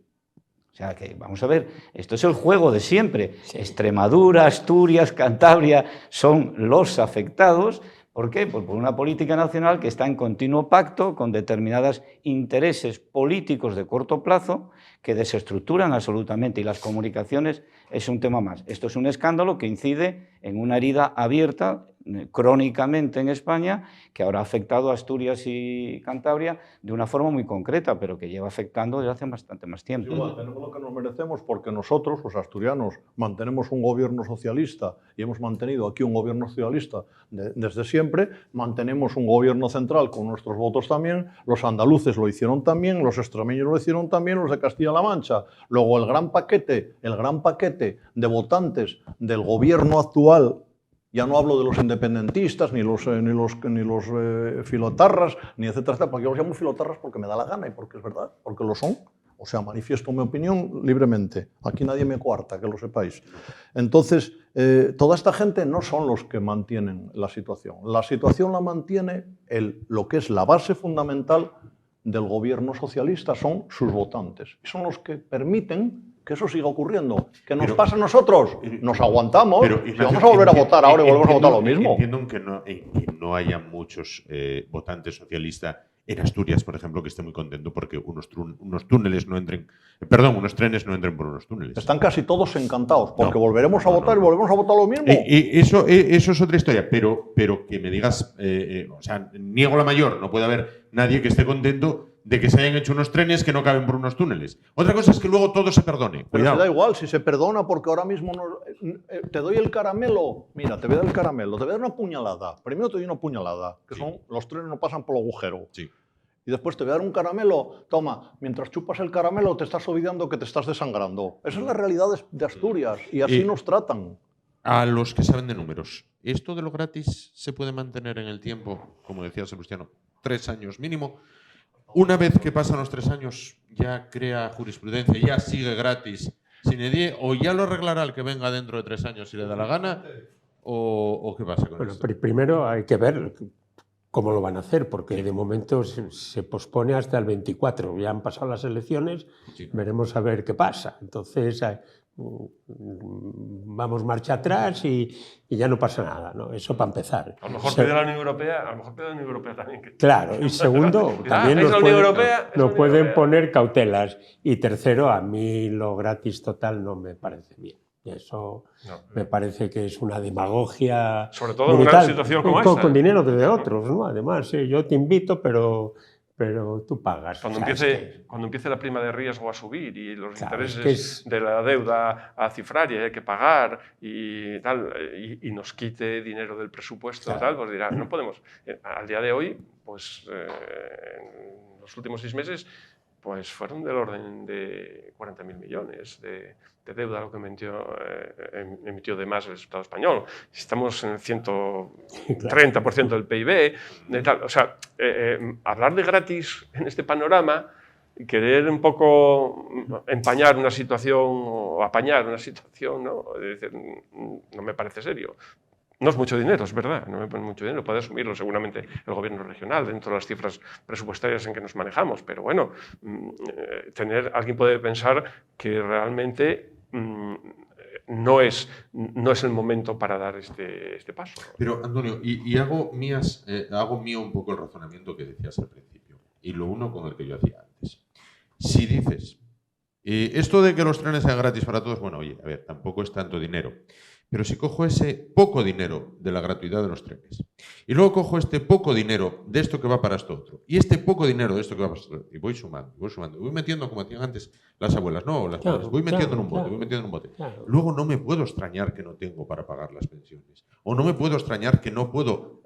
Speaker 5: O sea que, vamos a ver, esto es el juego de siempre. Sí. Extremadura, Asturias, Cantabria son los afectados. ¿Por qué? Pues por una política nacional que está en continuo pacto con determinados intereses políticos de corto plazo que desestructuran absolutamente. Y las comunicaciones es un tema más. Esto es un escándalo que incide en una herida abierta crónicamente en España, que ahora ha afectado a Asturias y Cantabria de una forma muy concreta, pero que lleva afectando desde hace bastante más tiempo.
Speaker 6: Igual, tenemos lo que nos merecemos porque nosotros, los asturianos, mantenemos un gobierno socialista y hemos mantenido aquí un gobierno socialista desde siempre, mantenemos un gobierno central con nuestros votos también, los andaluces lo hicieron también, los extremeños lo hicieron también, los de Castilla-La Mancha. Luego el gran paquete de votantes del gobierno actual, ya no hablo de los independentistas, ni los filotarras, ni etcétera, porque yo los llamo filotarras porque me da la gana y porque es verdad, porque lo son. O sea, manifiesto mi opinión libremente. Aquí nadie me coarta, que lo sepáis. Entonces, toda esta gente no son los que mantienen la situación. La situación la mantiene lo que es la base fundamental del gobierno socialista, son sus votantes. Y son los que permiten que eso siga ocurriendo. ¿Qué nos pasa a nosotros? Nos aguantamos. Pero, Ignacio, vamos a volver a votar ahora y volvemos a votar lo mismo.
Speaker 1: Entiendo que no haya muchos votantes socialistas en Asturias, por ejemplo, que esté muy contento porque unos trenes no entren por unos túneles.
Speaker 6: Están casi todos encantados porque volveremos a votar y volvemos a votar lo mismo.
Speaker 1: Eso es otra historia, pero que me digas, o sea, niego la mayor, no puede haber nadie que esté contento de que se hayan hecho unos trenes que no caben por unos túneles. Otra cosa es que luego todo se perdone.
Speaker 6: Pero se da igual, si se perdona, porque ahora mismo te doy el caramelo. Mira, te voy a dar el caramelo, te voy a dar una puñalada. Primero te doy una puñalada, que son los trenes no pasan por el agujero. Sí. Y después te voy a dar un caramelo. Toma, mientras chupas el caramelo te estás olvidando que te estás desangrando. Esa es la realidad de Asturias y así nos tratan.
Speaker 1: A los que saben de números, ¿esto de lo gratis se puede mantener en el tiempo? Como decía Sebastiano, 3 años mínimo. Una vez que pasan los 3 años, ya crea jurisprudencia, ya sigue gratis, sin edie, o ya lo arreglará el que venga dentro de 3 años si le da la gana, o qué pasa con esto.
Speaker 3: Primero hay que ver cómo lo van a hacer, porque de momento se pospone hasta el 24. Ya han pasado las elecciones, veremos a ver qué pasa. Entonces vamos marcha atrás y ya no pasa nada, ¿no? Eso para empezar.
Speaker 4: A lo mejor pide la Unión Europea, también.
Speaker 3: Claro, y segundo, también nos pueden poner cautelas. Y tercero, a mí lo gratis total no me parece bien. Eso me parece que es una demagogia.
Speaker 4: Sobre todo en una situación como esta.
Speaker 3: Con dinero de otros, ¿no? Además, yo te invito, pero tú pagas.
Speaker 4: Cuando empiece la prima de riesgo a subir y los intereses de la deuda a cifrar y hay que pagar y tal, y nos quite dinero del presupuesto, tal, pues dirá, no podemos. Al día de hoy, pues en los últimos 6 meses, pues fueron del orden de 40.000 millones de deuda lo que emitió de más el Estado español. Estamos en el 130% del PIB. Tal. O sea, hablar de gratis en este panorama, querer un poco empañar una situación o apañar una situación, ¿no? Es decir, no me parece serio. No es mucho dinero, es verdad, no me pone mucho dinero, puede asumirlo seguramente el gobierno regional dentro de las cifras presupuestarias en que nos manejamos, pero bueno, alguien puede pensar que realmente no es el momento para dar este paso.
Speaker 1: Pero, Antonio, y hago mío un poco el razonamiento que decías al principio, y lo uno con el que yo hacía antes. Si dices, esto de que los trenes sean gratis para todos, bueno, oye, a ver, tampoco es tanto dinero. Pero si cojo ese poco dinero de la gratuidad de los trenes y luego cojo este poco dinero de esto que va para esto otro y este poco dinero de esto que va para esto otro y voy sumando, voy metiendo, como hacían antes las abuelas, no, las madres, voy metiendo en un bote, voy metiendo en un bote. Luego no me puedo extrañar que no tengo para pagar las pensiones o no me puedo extrañar que no puedo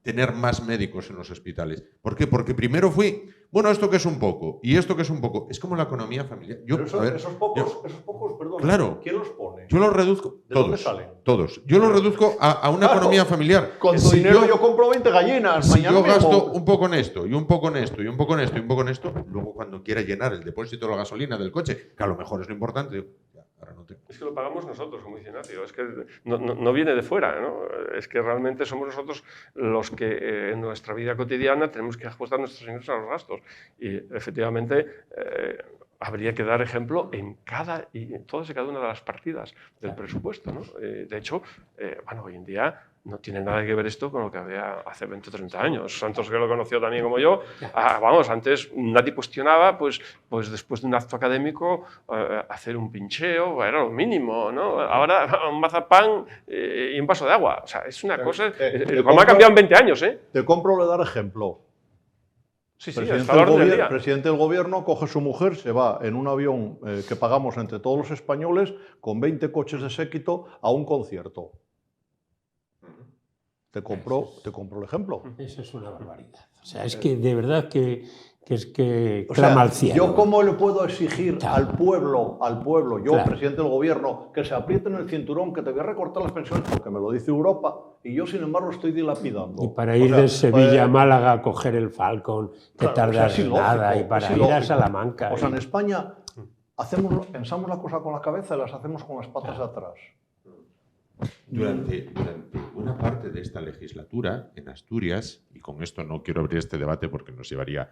Speaker 1: tener más médicos en los hospitales. ¿Por qué? Porque primero fui, bueno, esto que es un poco y esto que es un poco. Es como la economía familiar.
Speaker 6: Esos pocos, perdón,
Speaker 1: claro,
Speaker 6: ¿quién los pone?
Speaker 1: Yo los reduzco.
Speaker 6: ¿De dónde salen?
Speaker 1: Todos. Yo los reduzco a una economía familiar.
Speaker 6: Con tu dinero yo compro 20 gallinas.
Speaker 1: Si
Speaker 6: mañana
Speaker 1: yo
Speaker 6: mismo.
Speaker 1: gasto un poco en esto, y un poco en esto, y un poco en esto, y un poco en esto, luego cuando quiera llenar el depósito de la gasolina del coche, que a lo mejor es lo importante, digo, ya, ahora no tengo.
Speaker 4: Es que lo pagamos nosotros, como dice Ignacio, es que no viene de fuera, ¿no? Es que realmente somos nosotros los que en nuestra vida cotidiana tenemos que ajustar nuestros ingresos a los gastos. Y efectivamente habría que dar ejemplo en todas y cada una de las partidas del presupuesto, ¿no? De hecho, bueno, hoy en día no tiene nada que ver esto con lo que había hace 20 o 30 años. Santos, que lo conoció también como yo, vamos, antes nadie cuestionaba, pues después de un acto académico, hacer un pincheo, era lo mínimo, ¿no? Ahora un mazapán y un vaso de agua. O sea, es una cosa... como ha cambiado en 20 años, ¿eh?
Speaker 6: Te compro le dar ejemplo.
Speaker 4: Sí, hasta la orden del día.
Speaker 6: Presidente del gobierno coge su mujer, se va en un avión que pagamos entre todos los españoles con 20 coches de séquito a un concierto. Te compro el ejemplo.
Speaker 3: Eso es una barbaridad. O sea, es que de verdad que
Speaker 6: O
Speaker 3: clama
Speaker 6: sea,
Speaker 3: al cielo.
Speaker 6: ¿yo cómo le puedo exigir
Speaker 3: Claro.
Speaker 6: al pueblo, yo,
Speaker 3: Claro.
Speaker 6: presidente del gobierno, que se apriete en el cinturón, que te voy a recortar las pensiones porque me lo dice Europa y yo, sin embargo, estoy dilapidando?
Speaker 3: Y para ir de Sevilla a Málaga a coger el Falcon, que
Speaker 6: claro,
Speaker 3: tardas
Speaker 6: es ilógico,
Speaker 3: nada, y para
Speaker 6: es
Speaker 3: ir a
Speaker 6: ilógico.
Speaker 3: Salamanca.
Speaker 6: O sea, en España pensamos la cosa con la cabeza y las hacemos con las patas atrás.
Speaker 1: Durante una parte de esta legislatura, en Asturias, y con esto no quiero abrir este debate porque nos llevaría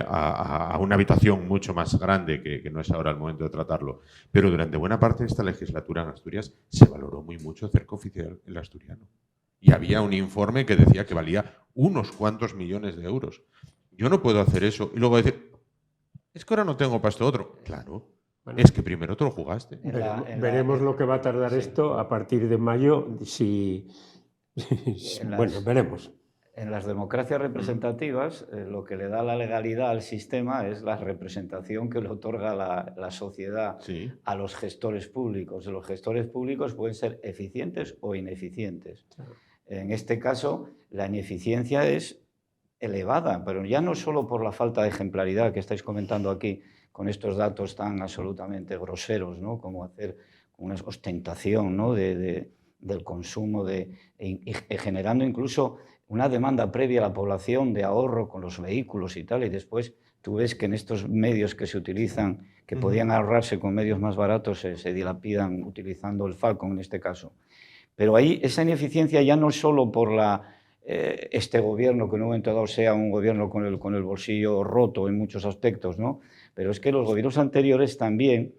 Speaker 1: a una habitación mucho más grande que no es ahora el momento de tratarlo, pero durante buena parte de esta legislatura en Asturias se valoró muy mucho hacer cooficial el asturiano. Y había un informe que decía que valía unos cuantos millones de euros. Yo no puedo hacer eso y luego decir, es que ahora no tengo para esto otro. Claro. Bueno, es que primero te lo jugaste.
Speaker 3: Veremos lo que va a tardar esto a partir de mayo. Bueno, veremos.
Speaker 5: En las democracias representativas, lo que le da la legalidad al sistema es la representación que le otorga la sociedad a los gestores públicos. Los gestores públicos pueden ser eficientes o ineficientes. En este caso, la ineficiencia es elevada, pero ya no solo por la falta de ejemplaridad que estáis comentando aquí, con estos datos tan absolutamente groseros, ¿no? Como hacer una ostentación, ¿no? del consumo y generando incluso una demanda previa a la población de ahorro con los vehículos y tal, y después tú ves que en estos medios que se utilizan, que podían ahorrarse con medios más baratos, se dilapidan utilizando el Falcon en este caso. Pero ahí esa ineficiencia ya no solo por este gobierno, que en un momento dado sea un gobierno con el bolsillo roto en muchos aspectos, ¿no? Pero es que los gobiernos anteriores también,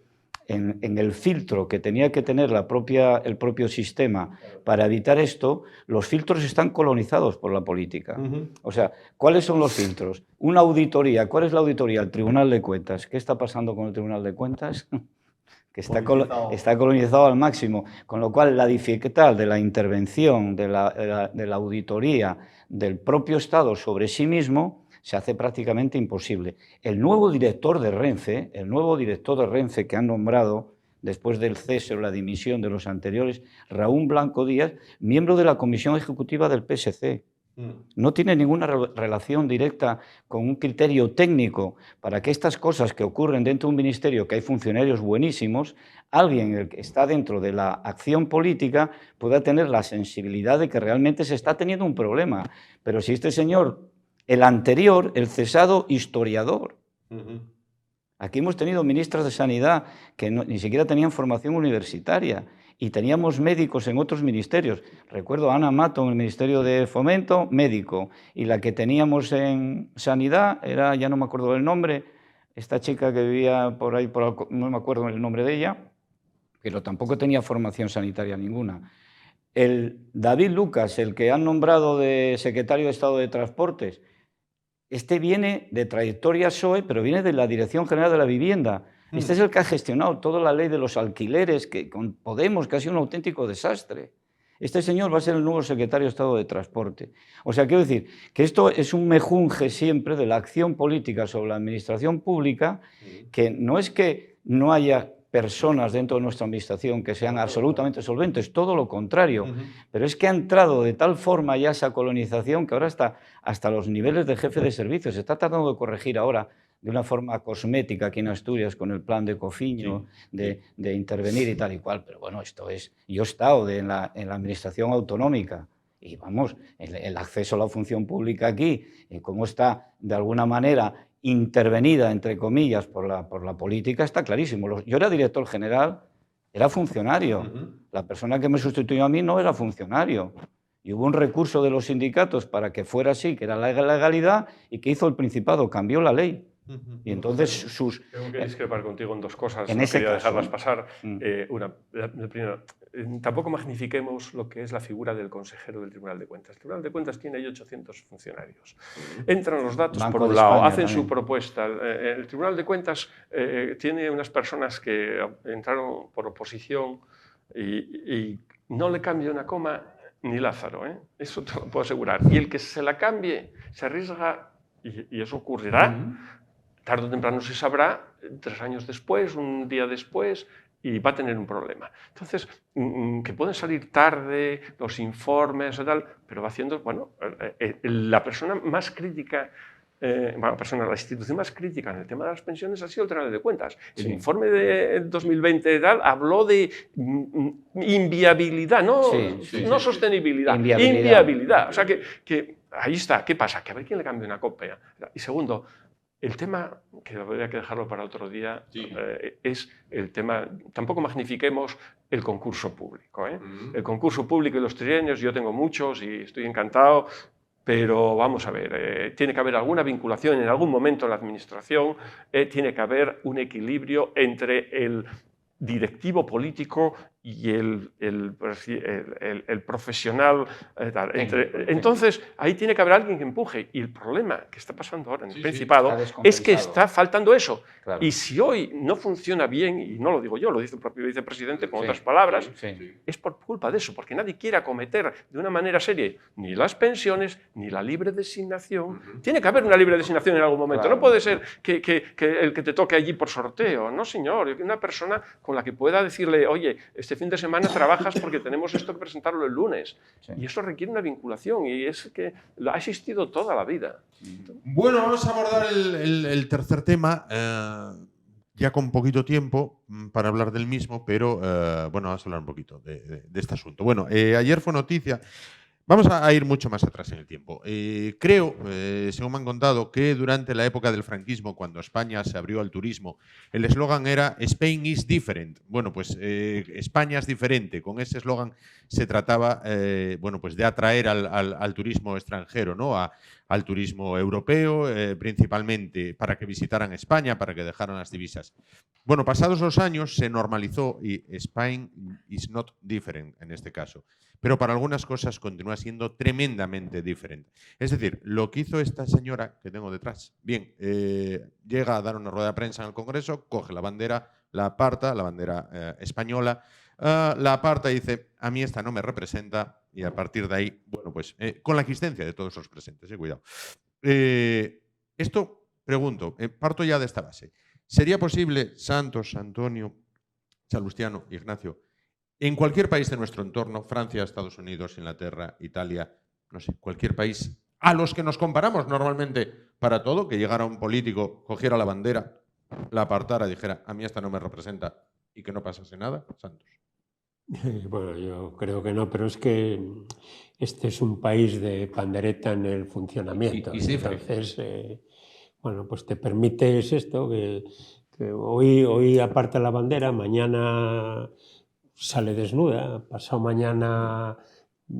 Speaker 5: en el filtro que tenía que tener el propio sistema para evitar esto, los filtros están colonizados por la política. O sea, ¿cuáles son los filtros? Una auditoría. ¿Cuál es la auditoría? El Tribunal de Cuentas. ¿Qué está pasando con el Tribunal de Cuentas? Que está colonizado al máximo, con lo cual la dificultad de la intervención, de la auditoría del propio Estado sobre sí mismo se hace prácticamente imposible. El nuevo director de Renfe que han nombrado después del cese o la dimisión de los anteriores, Raúl Blanco Díaz, miembro de la Comisión Ejecutiva del PSC. No tiene ninguna relación directa con un criterio técnico para que estas cosas que ocurren dentro de un ministerio, que hay funcionarios buenísimos, alguien que está dentro de la acción política pueda tener la sensibilidad de que realmente se está teniendo un problema. Pero si este señor, el anterior, el cesado historiador, aquí hemos tenido ministros de Sanidad que ni siquiera tenían formación universitaria, y teníamos médicos en otros ministerios. Recuerdo a Ana Mato en el Ministerio de Fomento, médico, y la que teníamos en Sanidad era, ya no me acuerdo del nombre, esta chica que vivía por ahí, no me acuerdo el nombre de ella, pero tampoco tenía formación sanitaria ninguna. El David Lucas, el que han nombrado de secretario de Estado de Transportes, este viene de trayectoria PSOE, pero viene de la Dirección General de la Vivienda. Este es el que ha gestionado toda la ley de los alquileres, que con Podemos, que ha sido un auténtico desastre. Este señor va a ser el nuevo secretario de Estado de Transporte. O sea, quiero decir que esto es un mejunje siempre de la acción política sobre la administración pública, que no es que no haya personas dentro de nuestra administración que sean absolutamente solventes, todo lo contrario, pero es que ha entrado de tal forma ya esa colonización que ahora está hasta los niveles de jefe de servicios. Se está tratando de corregir ahora de una forma cosmética aquí en Asturias con el plan de Cofiño, de intervenir y tal y cual, pero bueno, esto es... Yo he estado en la administración autonómica y vamos, el acceso a la función pública aquí, cómo está de alguna manera intervenida, entre comillas, por la política, está clarísimo. Yo era director general, era funcionario. La persona que me sustituyó a mí no era funcionario. Y hubo un recurso de los sindicatos para que fuera así, que era la legalidad, y que hizo el Principado, cambió la ley. Y entonces
Speaker 4: Tengo que discrepar contigo en dos cosas,
Speaker 5: en
Speaker 4: no
Speaker 5: ese
Speaker 4: quería
Speaker 5: caso,
Speaker 4: dejarlas pasar. La primera, tampoco magnifiquemos lo que es la figura del consejero del Tribunal de Cuentas. El Tribunal de Cuentas tiene ahí 800 funcionarios. Entran los datos
Speaker 5: Banco
Speaker 4: por un
Speaker 5: de
Speaker 4: lado,
Speaker 5: España
Speaker 4: hacen
Speaker 5: también.
Speaker 4: su propuesta. El Tribunal de Cuentas tiene unas personas que entraron por oposición y no le cambia una coma ni Lázaro, ¿eh? Eso te lo puedo asegurar. Y el que se la cambie se arriesga, y eso ocurrirá, tarde o temprano se sabrá, 3 años después, un día después, y va a tener un problema. Entonces, que pueden salir tarde los informes y tal, pero va haciendo, bueno, la persona más crítica, la institución más crítica en el tema de las pensiones ha sido el Tribunal de Cuentas. El informe de 2020 y tal habló de inviabilidad, no sostenibilidad, inviabilidad. O sea que ahí está. ¿Qué pasa? Que a ver quién le cambia una copia. Y segundo, el tema, que habría que dejarlo para otro día, es el tema, tampoco magnifiquemos el concurso público. El concurso público y los trienios, yo tengo muchos y estoy encantado, pero vamos a ver, tiene que haber alguna vinculación en algún momento en la administración, tiene que haber un equilibrio entre el directivo político y el profesional. Entonces, ahí tiene que haber alguien que empuje. Y el problema que está pasando ahora en el Principado es que está faltando eso. Claro. Y si hoy no funciona bien, y no lo digo yo, lo dice el propio vicepresidente con otras palabras, es por culpa de eso, porque nadie quiere acometer de una manera seria ni las pensiones, ni la libre designación. Tiene que haber una libre designación en algún momento. No puede ser que el que te toque allí por sorteo. No, señor. Una persona con la que pueda decirle, oye, este fin de semana trabajas porque tenemos esto que presentarlo el lunes. Y eso requiere una vinculación y es que ha existido toda la vida.
Speaker 1: Bueno, vamos a abordar el tercer tema, ya con poquito tiempo para hablar del mismo, pero bueno, vamos a hablar un poquito de este asunto. Bueno, ayer fue noticia. Vamos a ir mucho más atrás en el tiempo. Creo, según me han contado, que durante la época del franquismo, cuando España se abrió al turismo, el eslogan era Spain is different. Bueno, pues España es diferente. Con ese eslogan se trataba bueno, pues de atraer al turismo extranjero, ¿no? Al turismo europeo, principalmente para que visitaran España, para que dejaran las divisas. Bueno, pasados los años se normalizó y Spain is not different en este caso. Pero para algunas cosas continúa siendo tremendamente diferente. Es decir, lo que hizo esta señora que tengo detrás, bien, llega a dar una rueda de prensa en el Congreso, coge la bandera, la aparta, la bandera española, la aparta y dice, a mí esta no me representa, y a partir de ahí, bueno, pues con la existencia de todos los presentes, cuidado. Esto, pregunto, parto ya de esta base. ¿Sería posible, Santos, Antonio, Salustiano, Ignacio, en cualquier país de nuestro entorno, Francia, Estados Unidos, Inglaterra, Italia, no sé, cualquier país a los que nos comparamos normalmente para todo, que llegara un político, cogiera la bandera, la apartara, dijera, a mí esta no me representa y que no pasase nada? Santos.
Speaker 3: Bueno, yo creo que no, pero es que este es un país de pandereta en el funcionamiento. Entonces, bueno, pues te permites esto, que hoy aparta la bandera, mañana sale desnuda, pasado mañana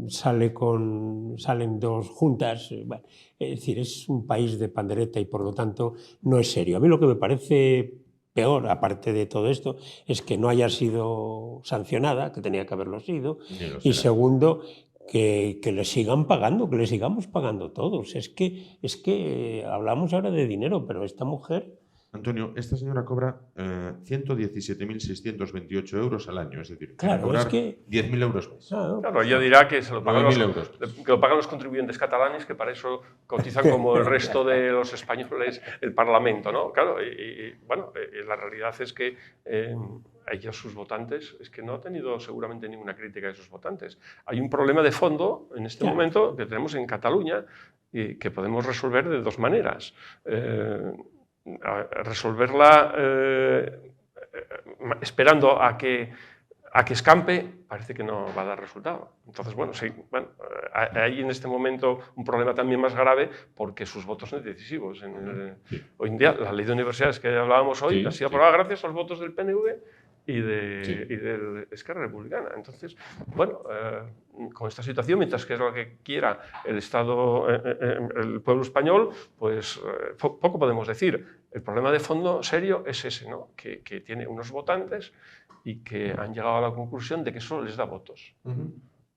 Speaker 3: salen dos juntas. Bueno, es decir, es un país de pandereta y por lo tanto no es serio. A mí lo que me parece peor, aparte de todo esto, es que no haya sido sancionada, que tenía que haberlo sido, y segundo, que le sigan pagando, que le sigamos pagando todos. Es que hablamos ahora de dinero, pero esta mujer...
Speaker 7: Antonio, esta señora cobra 117.628 euros al año, es decir,
Speaker 3: claro,
Speaker 7: cobrar
Speaker 3: es que
Speaker 7: 10.000 euros más.
Speaker 4: Claro, ella dirá que se lo pagan
Speaker 7: 9.000 euros.
Speaker 4: que lo pagan los contribuyentes catalanes, que para eso cotizan como el resto de los españoles el Parlamento, ¿no? Claro, bueno, la realidad es que ella, sus votantes, es que no ha tenido seguramente ninguna crítica de sus votantes. Hay un problema de fondo en este momento que tenemos en Cataluña y que podemos resolver de dos maneras. Resolverla esperando a que escampe, parece que no va a dar resultado. Entonces, bueno, sí, bueno, hay en este momento un problema también más grave porque sus votos son decisivos. Hoy en día, la ley de universidades que hablábamos hoy ha sido aprobada gracias a los votos del PNV y del Esquerra Republicana. Entonces, bueno, con esta situación, mientras que es lo que quiera el Estado, el pueblo español, pues poco podemos decir. El problema de fondo serio es ese, ¿no? Que tiene unos votantes y que han llegado a la conclusión de que solo les da votos.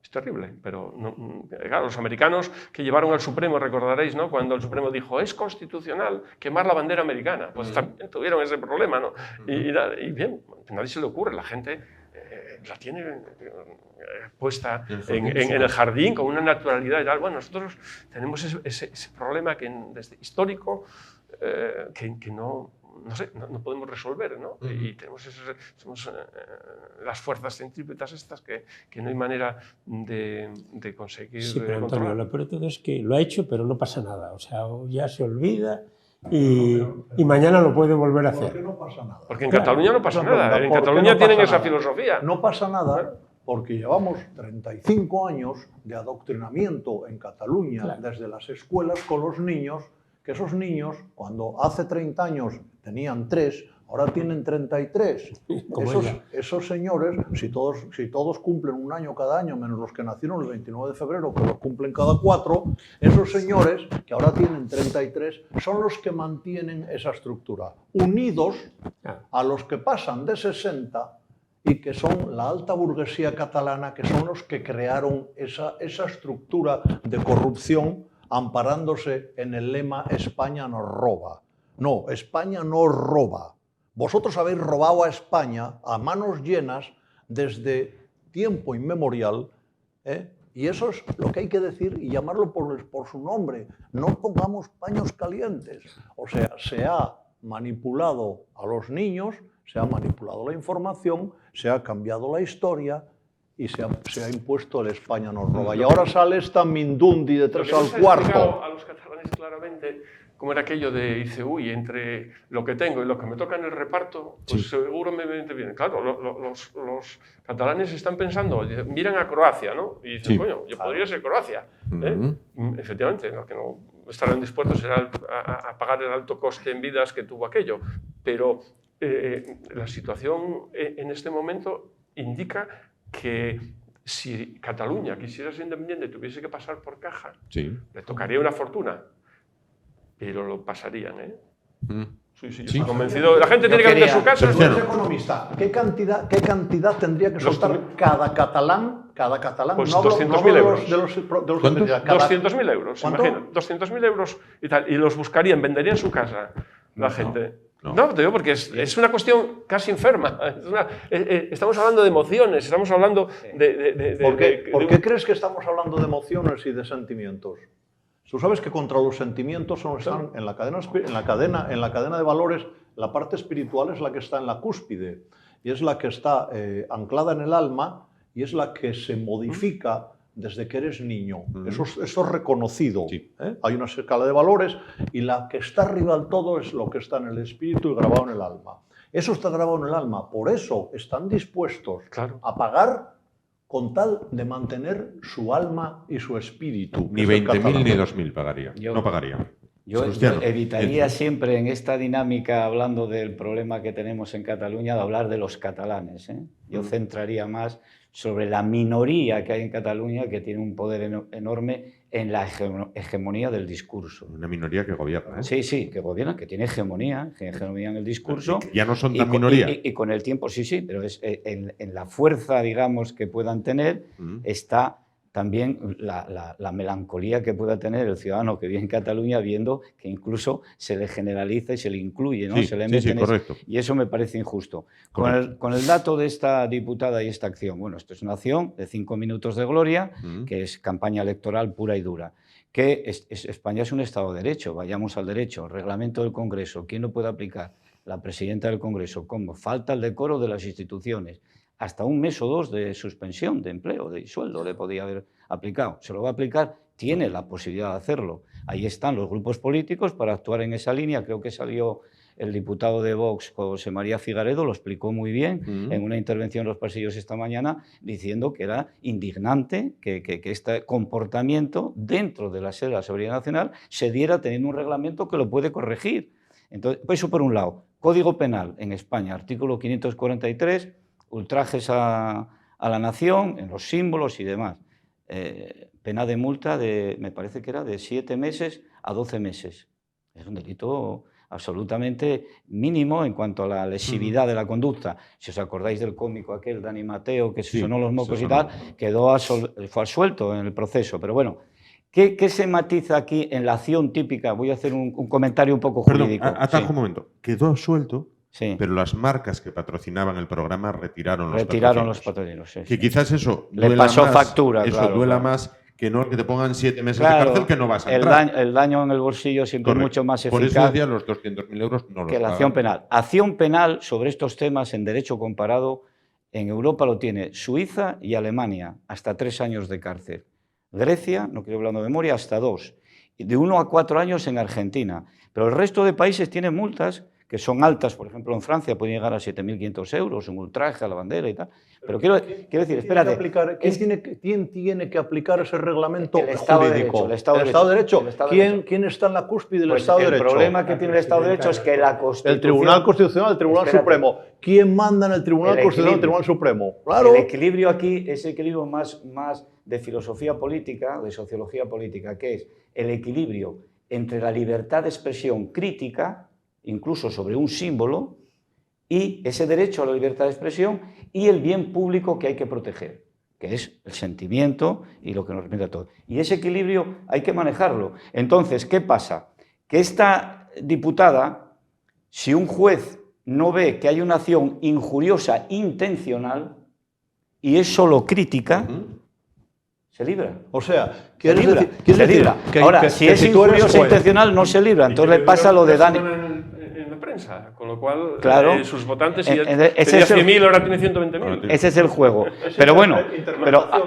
Speaker 4: Es terrible, pero no, claro, los americanos que llevaron al Supremo, recordaréis, ¿no? Cuando el Supremo dijo es constitucional quemar la bandera americana, pues también tuvieron ese problema, ¿no? Y bien, a nadie se le ocurre, la gente la tiene puesta en el jardín con una naturalidad y tal. Bueno, nosotros tenemos ese problema desde histórico que no podemos resolver, ¿no? Y tenemos somos las fuerzas centrípetas estas que no hay manera de conseguir
Speaker 3: pero Antonio,
Speaker 4: controlar.
Speaker 3: lo peor de todo es que lo ha hecho, pero no pasa nada. O sea, ya se olvida y mañana lo puede volver a hacer.
Speaker 6: ¿Por qué no pasa nada?
Speaker 4: Porque en Cataluña no pasa nada. En Cataluña tienen esa filosofía.
Speaker 6: No pasa nada porque llevamos 35 años de adoctrinamiento en Cataluña desde las escuelas con los niños, que esos niños, cuando hace 30 años tenían 3, ahora tienen 33. Esos señores, si todos cumplen un año cada año, menos los que nacieron el 29 de febrero, que lo cumplen cada 4, esos señores, que ahora tienen 33, son los que mantienen esa estructura, unidos a los que pasan de 60 y que son la alta burguesía catalana, que son los que crearon esa estructura de corrupción amparándose en el lema España nos roba. No, España no roba. Vosotros habéis robado a España a manos llenas desde tiempo inmemorial, y eso es lo que hay que decir y llamarlo por su nombre. No pongamos paños calientes. O sea, se ha manipulado a los niños, se ha manipulado la información, se ha cambiado la historia y se ha impuesto el España nos roba. Y ahora sale esta mindundi de 3 al cuarto.
Speaker 4: A los catalanes claramente cómo era aquello de dice, uy, entre lo que tengo y lo que me toca en el reparto, pues seguro me viene bien. Claro, los catalanes están pensando, miran a Croacia, ¿no? Y dicen, coño, yo podría ser Croacia. Efectivamente, lo que no estarán dispuestos será a pagar el alto coste en vidas que tuvo aquello. Pero la situación en este momento indica que si Cataluña quisiera ser independiente y tuviese que pasar por caja, le tocaría una fortuna, pero lo pasarían, ¿eh? Sí, yo estoy convencido. La gente tiene que vender su casa.
Speaker 6: Tú eres economista. ¿Qué cantidad tendría que soltar cada catalán?
Speaker 4: Pues
Speaker 6: no hablo
Speaker 4: 200.000 euros.
Speaker 6: De los
Speaker 4: 200.000 euros,
Speaker 6: ¿cuánto?
Speaker 4: imagina. 200.000 euros y tal. Y los buscarían, venderían su casa la gente. No, te digo porque es una cuestión casi enferma. Estamos hablando de emociones, estamos hablando de...
Speaker 6: ¿Por qué crees que estamos hablando de emociones y de sentimientos? Tú sabes que contra los sentimientos están en la cadena de valores, la parte espiritual es la que está en la cúspide y es la que está anclada en el alma y es la que se modifica desde que eres niño. Eso es reconocido. Hay una escala de valores y la que está arriba del todo es lo que está en el espíritu y grabado en el alma. Eso está grabado en el alma. Por eso están dispuestos a pagar con tal de mantener su alma y su espíritu.
Speaker 7: Ni 20.000 ni 2.000 pagaría. No pagaría.
Speaker 5: Yo
Speaker 7: Salustiano,
Speaker 5: evitaría siempre en esta dinámica, hablando del problema que tenemos en Cataluña, de hablar de los catalanes, ¿eh? Yo centraría más sobre la minoría que hay en Cataluña, que tiene un poder enorme en la hegemonía del discurso.
Speaker 7: Una minoría que gobierna, ¿eh?
Speaker 5: Sí, sí, que gobierna, que tiene hegemonía en el discurso.
Speaker 7: Y que ya no son tan minoría.
Speaker 5: Y con el tiempo, sí, sí, pero es, en la fuerza, digamos, que puedan tener, está también la melancolía que pueda tener el ciudadano que vive en Cataluña viendo que incluso se le generaliza y se le incluye, ¿no?
Speaker 7: Sí,
Speaker 5: Se le
Speaker 7: sí,
Speaker 5: mete en
Speaker 7: correcto.
Speaker 5: y eso me parece injusto.
Speaker 7: Correcto.
Speaker 5: Con el dato de esta diputada y esta acción, bueno, esto es una acción de 5 minutos de gloria, que es campaña electoral pura y dura. Que España es un Estado de Derecho, vayamos al derecho, reglamento del Congreso, ¿quién lo puede aplicar? La presidenta del Congreso. ¿Cómo? Falta el decoro de las instituciones. Hasta 1 mes o 2 de suspensión de empleo, de sueldo le podía haber aplicado. ¿Se lo va a aplicar? Tiene la posibilidad de hacerlo. Ahí están los grupos políticos para actuar en esa línea. Creo que salió el diputado de Vox, José María Figaredo, lo explicó muy bien en una intervención en los pasillos esta mañana, diciendo que era indignante que este comportamiento dentro de la sede de la Seguridad Nacional se diera teniendo un reglamento que lo puede corregir. Entonces, pues eso por un lado. Código Penal en España, artículo 543, ultrajes a la nación, en los símbolos y demás. Pena de multa me parece que era de 7 meses a 12 meses. Es un delito absolutamente mínimo en cuanto a la lesividad de la conducta. Si os acordáis del cómico aquel, Dani Mateo, que se sonó los mocos y tal, fue absuelto en el proceso. Pero bueno, ¿qué se matiza aquí en la acción típica? Voy a hacer un comentario un poco jurídico.
Speaker 7: Perdón, atajo un momento. Quedó absuelto,
Speaker 5: sí,
Speaker 7: pero las marcas que patrocinaban el programa retiraron
Speaker 5: los patrocinios. Sí,
Speaker 7: que quizás eso
Speaker 5: le
Speaker 7: duela
Speaker 5: pasó
Speaker 7: más,
Speaker 5: factura,
Speaker 7: eso
Speaker 5: claro,
Speaker 7: duela
Speaker 5: claro.
Speaker 7: más que no que te pongan 7 meses
Speaker 5: Claro,
Speaker 7: de cárcel, que no vas a entrar.
Speaker 5: el daño en el bolsillo siempre es mucho más
Speaker 7: Por eso
Speaker 5: eficaz
Speaker 7: decía, los 200.000 euros no los
Speaker 5: que la acción penal. Acción penal sobre estos temas en derecho comparado en Europa lo tiene Suiza y Alemania, hasta 3 años de cárcel. Grecia, no quiero hablar de memoria, hasta 2. De 1 a 4 años en Argentina. Pero el resto de países tienen multas que son altas. Por ejemplo, en Francia pueden llegar a 7.500 euros, un ultraje a la bandera y tal. Pero quiero decir, espérate.
Speaker 6: ¿Quién tiene que aplicar ese reglamento
Speaker 5: el Estado
Speaker 6: jurídico?
Speaker 5: De Derecho,
Speaker 6: ¿El Estado de Derecho?
Speaker 5: El Estado de Derecho.
Speaker 6: ¿Quién está en la cúspide del
Speaker 5: Pues
Speaker 6: Estado de Derecho?
Speaker 5: El problema que tiene el Estado de Derecho es que la Constitución...
Speaker 6: El Tribunal Constitucional, el Tribunal Supremo. ¿Quién manda en el Tribunal Constitucional, el Tribunal Supremo? Claro.
Speaker 5: El equilibrio aquí es equilibrio más de filosofía política, de sociología política, que es el equilibrio entre la libertad de expresión crítica, incluso sobre un símbolo, y ese derecho a la libertad de expresión y el bien público que hay que proteger, que es el sentimiento y lo que nos representa a todos. Y ese equilibrio hay que manejarlo. Entonces, ¿qué pasa? Que esta diputada, si un juez no ve que hay una acción injuriosa intencional y es solo crítica, se libra.
Speaker 6: O sea,
Speaker 5: se libra. Ahora, si es injuriosa intencional, no se libra. Entonces le pasa lo de Dani.
Speaker 4: En la prensa, con lo cual
Speaker 5: claro,
Speaker 4: sus votantes tenía
Speaker 5: ese es
Speaker 4: 100.000, ahora tiene 120.000.
Speaker 5: Ese es el juego. Pero bueno,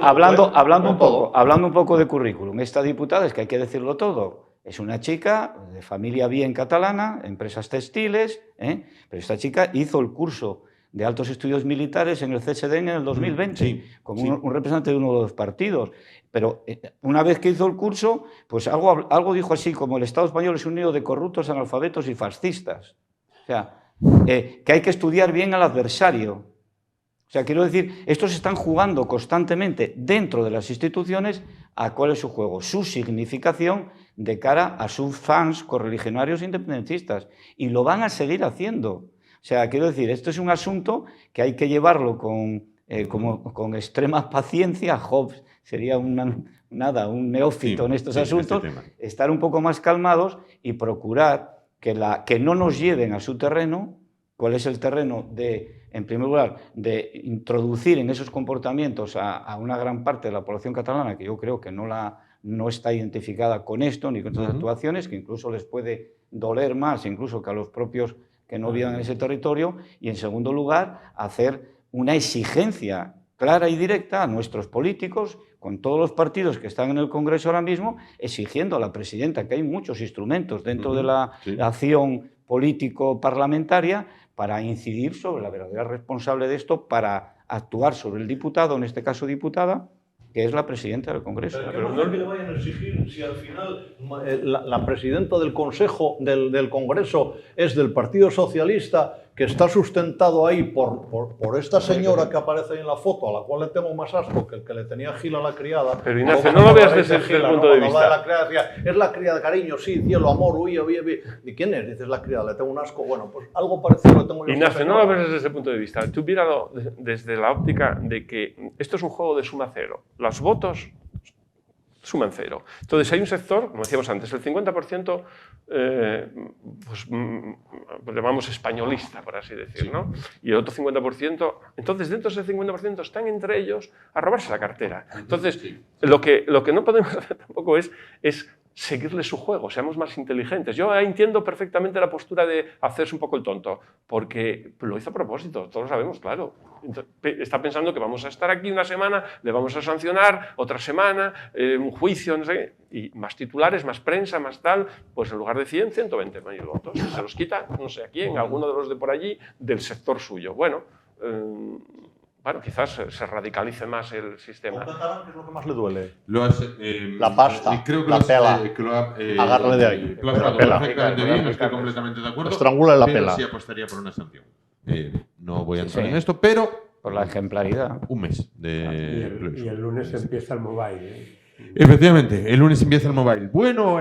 Speaker 5: hablando un poco de currículum, esta diputada, es que hay que decirlo todo, es una chica de familia bien catalana, empresas textiles, pero esta chica hizo el curso de altos estudios militares en el CSD en el 2020, como un representante de uno de los partidos. Pero una vez que hizo el curso, pues algo dijo así, como el Estado español es un nido de corruptos, analfabetos y fascistas. O sea, que hay que estudiar bien al adversario. O sea, quiero decir, estos están jugando constantemente dentro de las instituciones a cuál es su juego, su significación de cara a sus fans correligionarios independentistas. Y lo van a seguir haciendo. O sea, quiero decir, esto es un asunto que hay que llevarlo con extrema paciencia. Hobbes sería un neófito en estos asuntos, estar un poco más calmados y procurar que no nos lleven a su terreno. ¿Cuál es el terreno en primer lugar, de introducir en esos comportamientos a una gran parte de la población catalana, que yo creo que no está identificada con esto ni con estas actuaciones, que incluso les puede doler más incluso que a los propios que no vivan en ese territorio, y en segundo lugar, hacer una exigencia clara y directa a nuestros políticos, con todos los partidos que están en el Congreso ahora mismo, exigiendo a la presidenta, que hay muchos instrumentos dentro de la acción político-parlamentaria para incidir sobre la verdadera responsable de esto, para actuar sobre el diputado, en este caso diputada, que es la presidenta del Congreso.
Speaker 6: Pero no le vayan a exigir si al final la presidenta del Consejo, del Congreso, es del Partido Socialista, que está sustentado ahí por esta señora que aparece ahí en la foto, a la cual le tengo más asco que el que le tenía Gil a la criada.
Speaker 4: Pero Ignacio, no lo veas desde el punto de vista.
Speaker 6: La criada decía, es la criada, cariño, sí, cielo, amor, uy. ¿Y quién es? Dices la criada, le tengo un asco. Bueno, pues algo parecido lo tengo yo.
Speaker 4: Ignacio, no lo ves desde ese punto de vista. Tú míralo desde la óptica de que esto es un juego de suma cero. Los votos suman cero. Entonces hay un sector, como decíamos antes, el 50%, pues llamamos españolista, por así decir, ¿no? Y el otro 50%, entonces dentro de ese 50% están entre ellos a robarse la cartera. Entonces, lo que no podemos hacer tampoco es seguirle su juego, seamos más inteligentes. Yo entiendo perfectamente la postura de hacerse un poco el tonto, porque lo hizo a propósito, todos lo sabemos, claro. Está pensando que vamos a estar aquí una semana, le vamos a sancionar, otra semana, un juicio, no sé qué, y más titulares, más prensa, más tal, pues en lugar de 100, 120.000 votos. Se los quita, no sé a quién, alguno de los de por allí, del sector suyo. Bueno, quizás se radicalice más el sistema.
Speaker 6: ¿Qué es lo que más le duele?
Speaker 7: La
Speaker 6: pasta,
Speaker 7: creo que
Speaker 6: la pela.
Speaker 7: Agarre
Speaker 6: de ahí.
Speaker 7: Lo has dado
Speaker 6: Pela.
Speaker 7: perfectamente bien, estoy completamente de acuerdo.
Speaker 6: Estrangula la
Speaker 7: pero
Speaker 6: pela.
Speaker 7: sí apostaría por una sanción. No voy a entrar
Speaker 5: Sí.
Speaker 7: en esto, pero
Speaker 5: Por la ejemplaridad.
Speaker 7: un mes
Speaker 3: Y
Speaker 7: de
Speaker 3: el lunes empieza el mobile.
Speaker 7: Efectivamente, el lunes empieza el mobile. Bueno,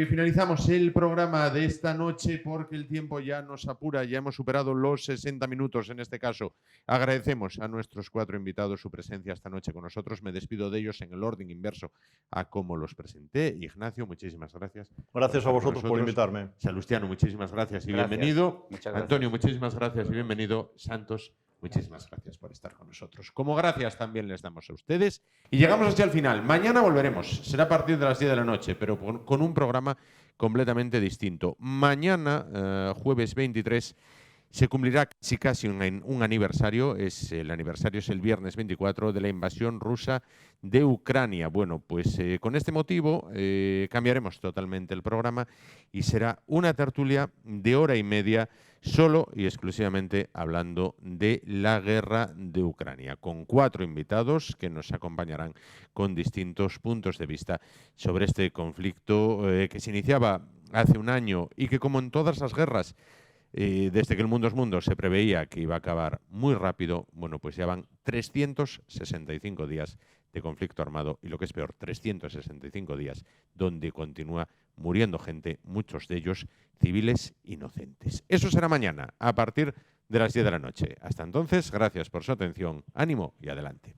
Speaker 7: finalizamos el programa de esta noche porque el tiempo ya nos apura, ya hemos superado los 60 minutos en este caso. Agradecemos a nuestros 4 invitados su presencia esta noche con nosotros. Me despido de ellos en el orden inverso a cómo los presenté. Ignacio, muchísimas gracias.
Speaker 6: Gracias a vosotros por invitarme.
Speaker 7: Salustiano, muchísimas gracias y
Speaker 5: Gracias.
Speaker 7: bienvenido.
Speaker 5: Muchas gracias.
Speaker 7: Antonio, muchísimas gracias y bienvenido. Santos, muchísimas gracias por estar con nosotros. Como gracias también les damos a ustedes. Y llegamos hacia el final. Mañana volveremos. Será a partir de las 10 de la noche, pero con un programa completamente distinto. Mañana, jueves 23, se cumplirá casi un aniversario. El aniversario es el viernes 24 de la invasión rusa de Ucrania. Bueno, pues con este motivo cambiaremos totalmente el programa y será una tertulia de hora y media solo y exclusivamente hablando de la guerra de Ucrania, con 4 invitados que nos acompañarán con distintos puntos de vista sobre este conflicto que se iniciaba hace un año y que, como en todas las guerras, desde que el mundo es mundo se preveía que iba a acabar muy rápido. Bueno, pues ya van 365 días de conflicto armado y, lo que es peor, 365 días donde continúa muriendo gente, muchos de ellos civiles inocentes. Eso será mañana, a partir de las 10 de la noche. Hasta entonces, gracias por su atención, ánimo y adelante.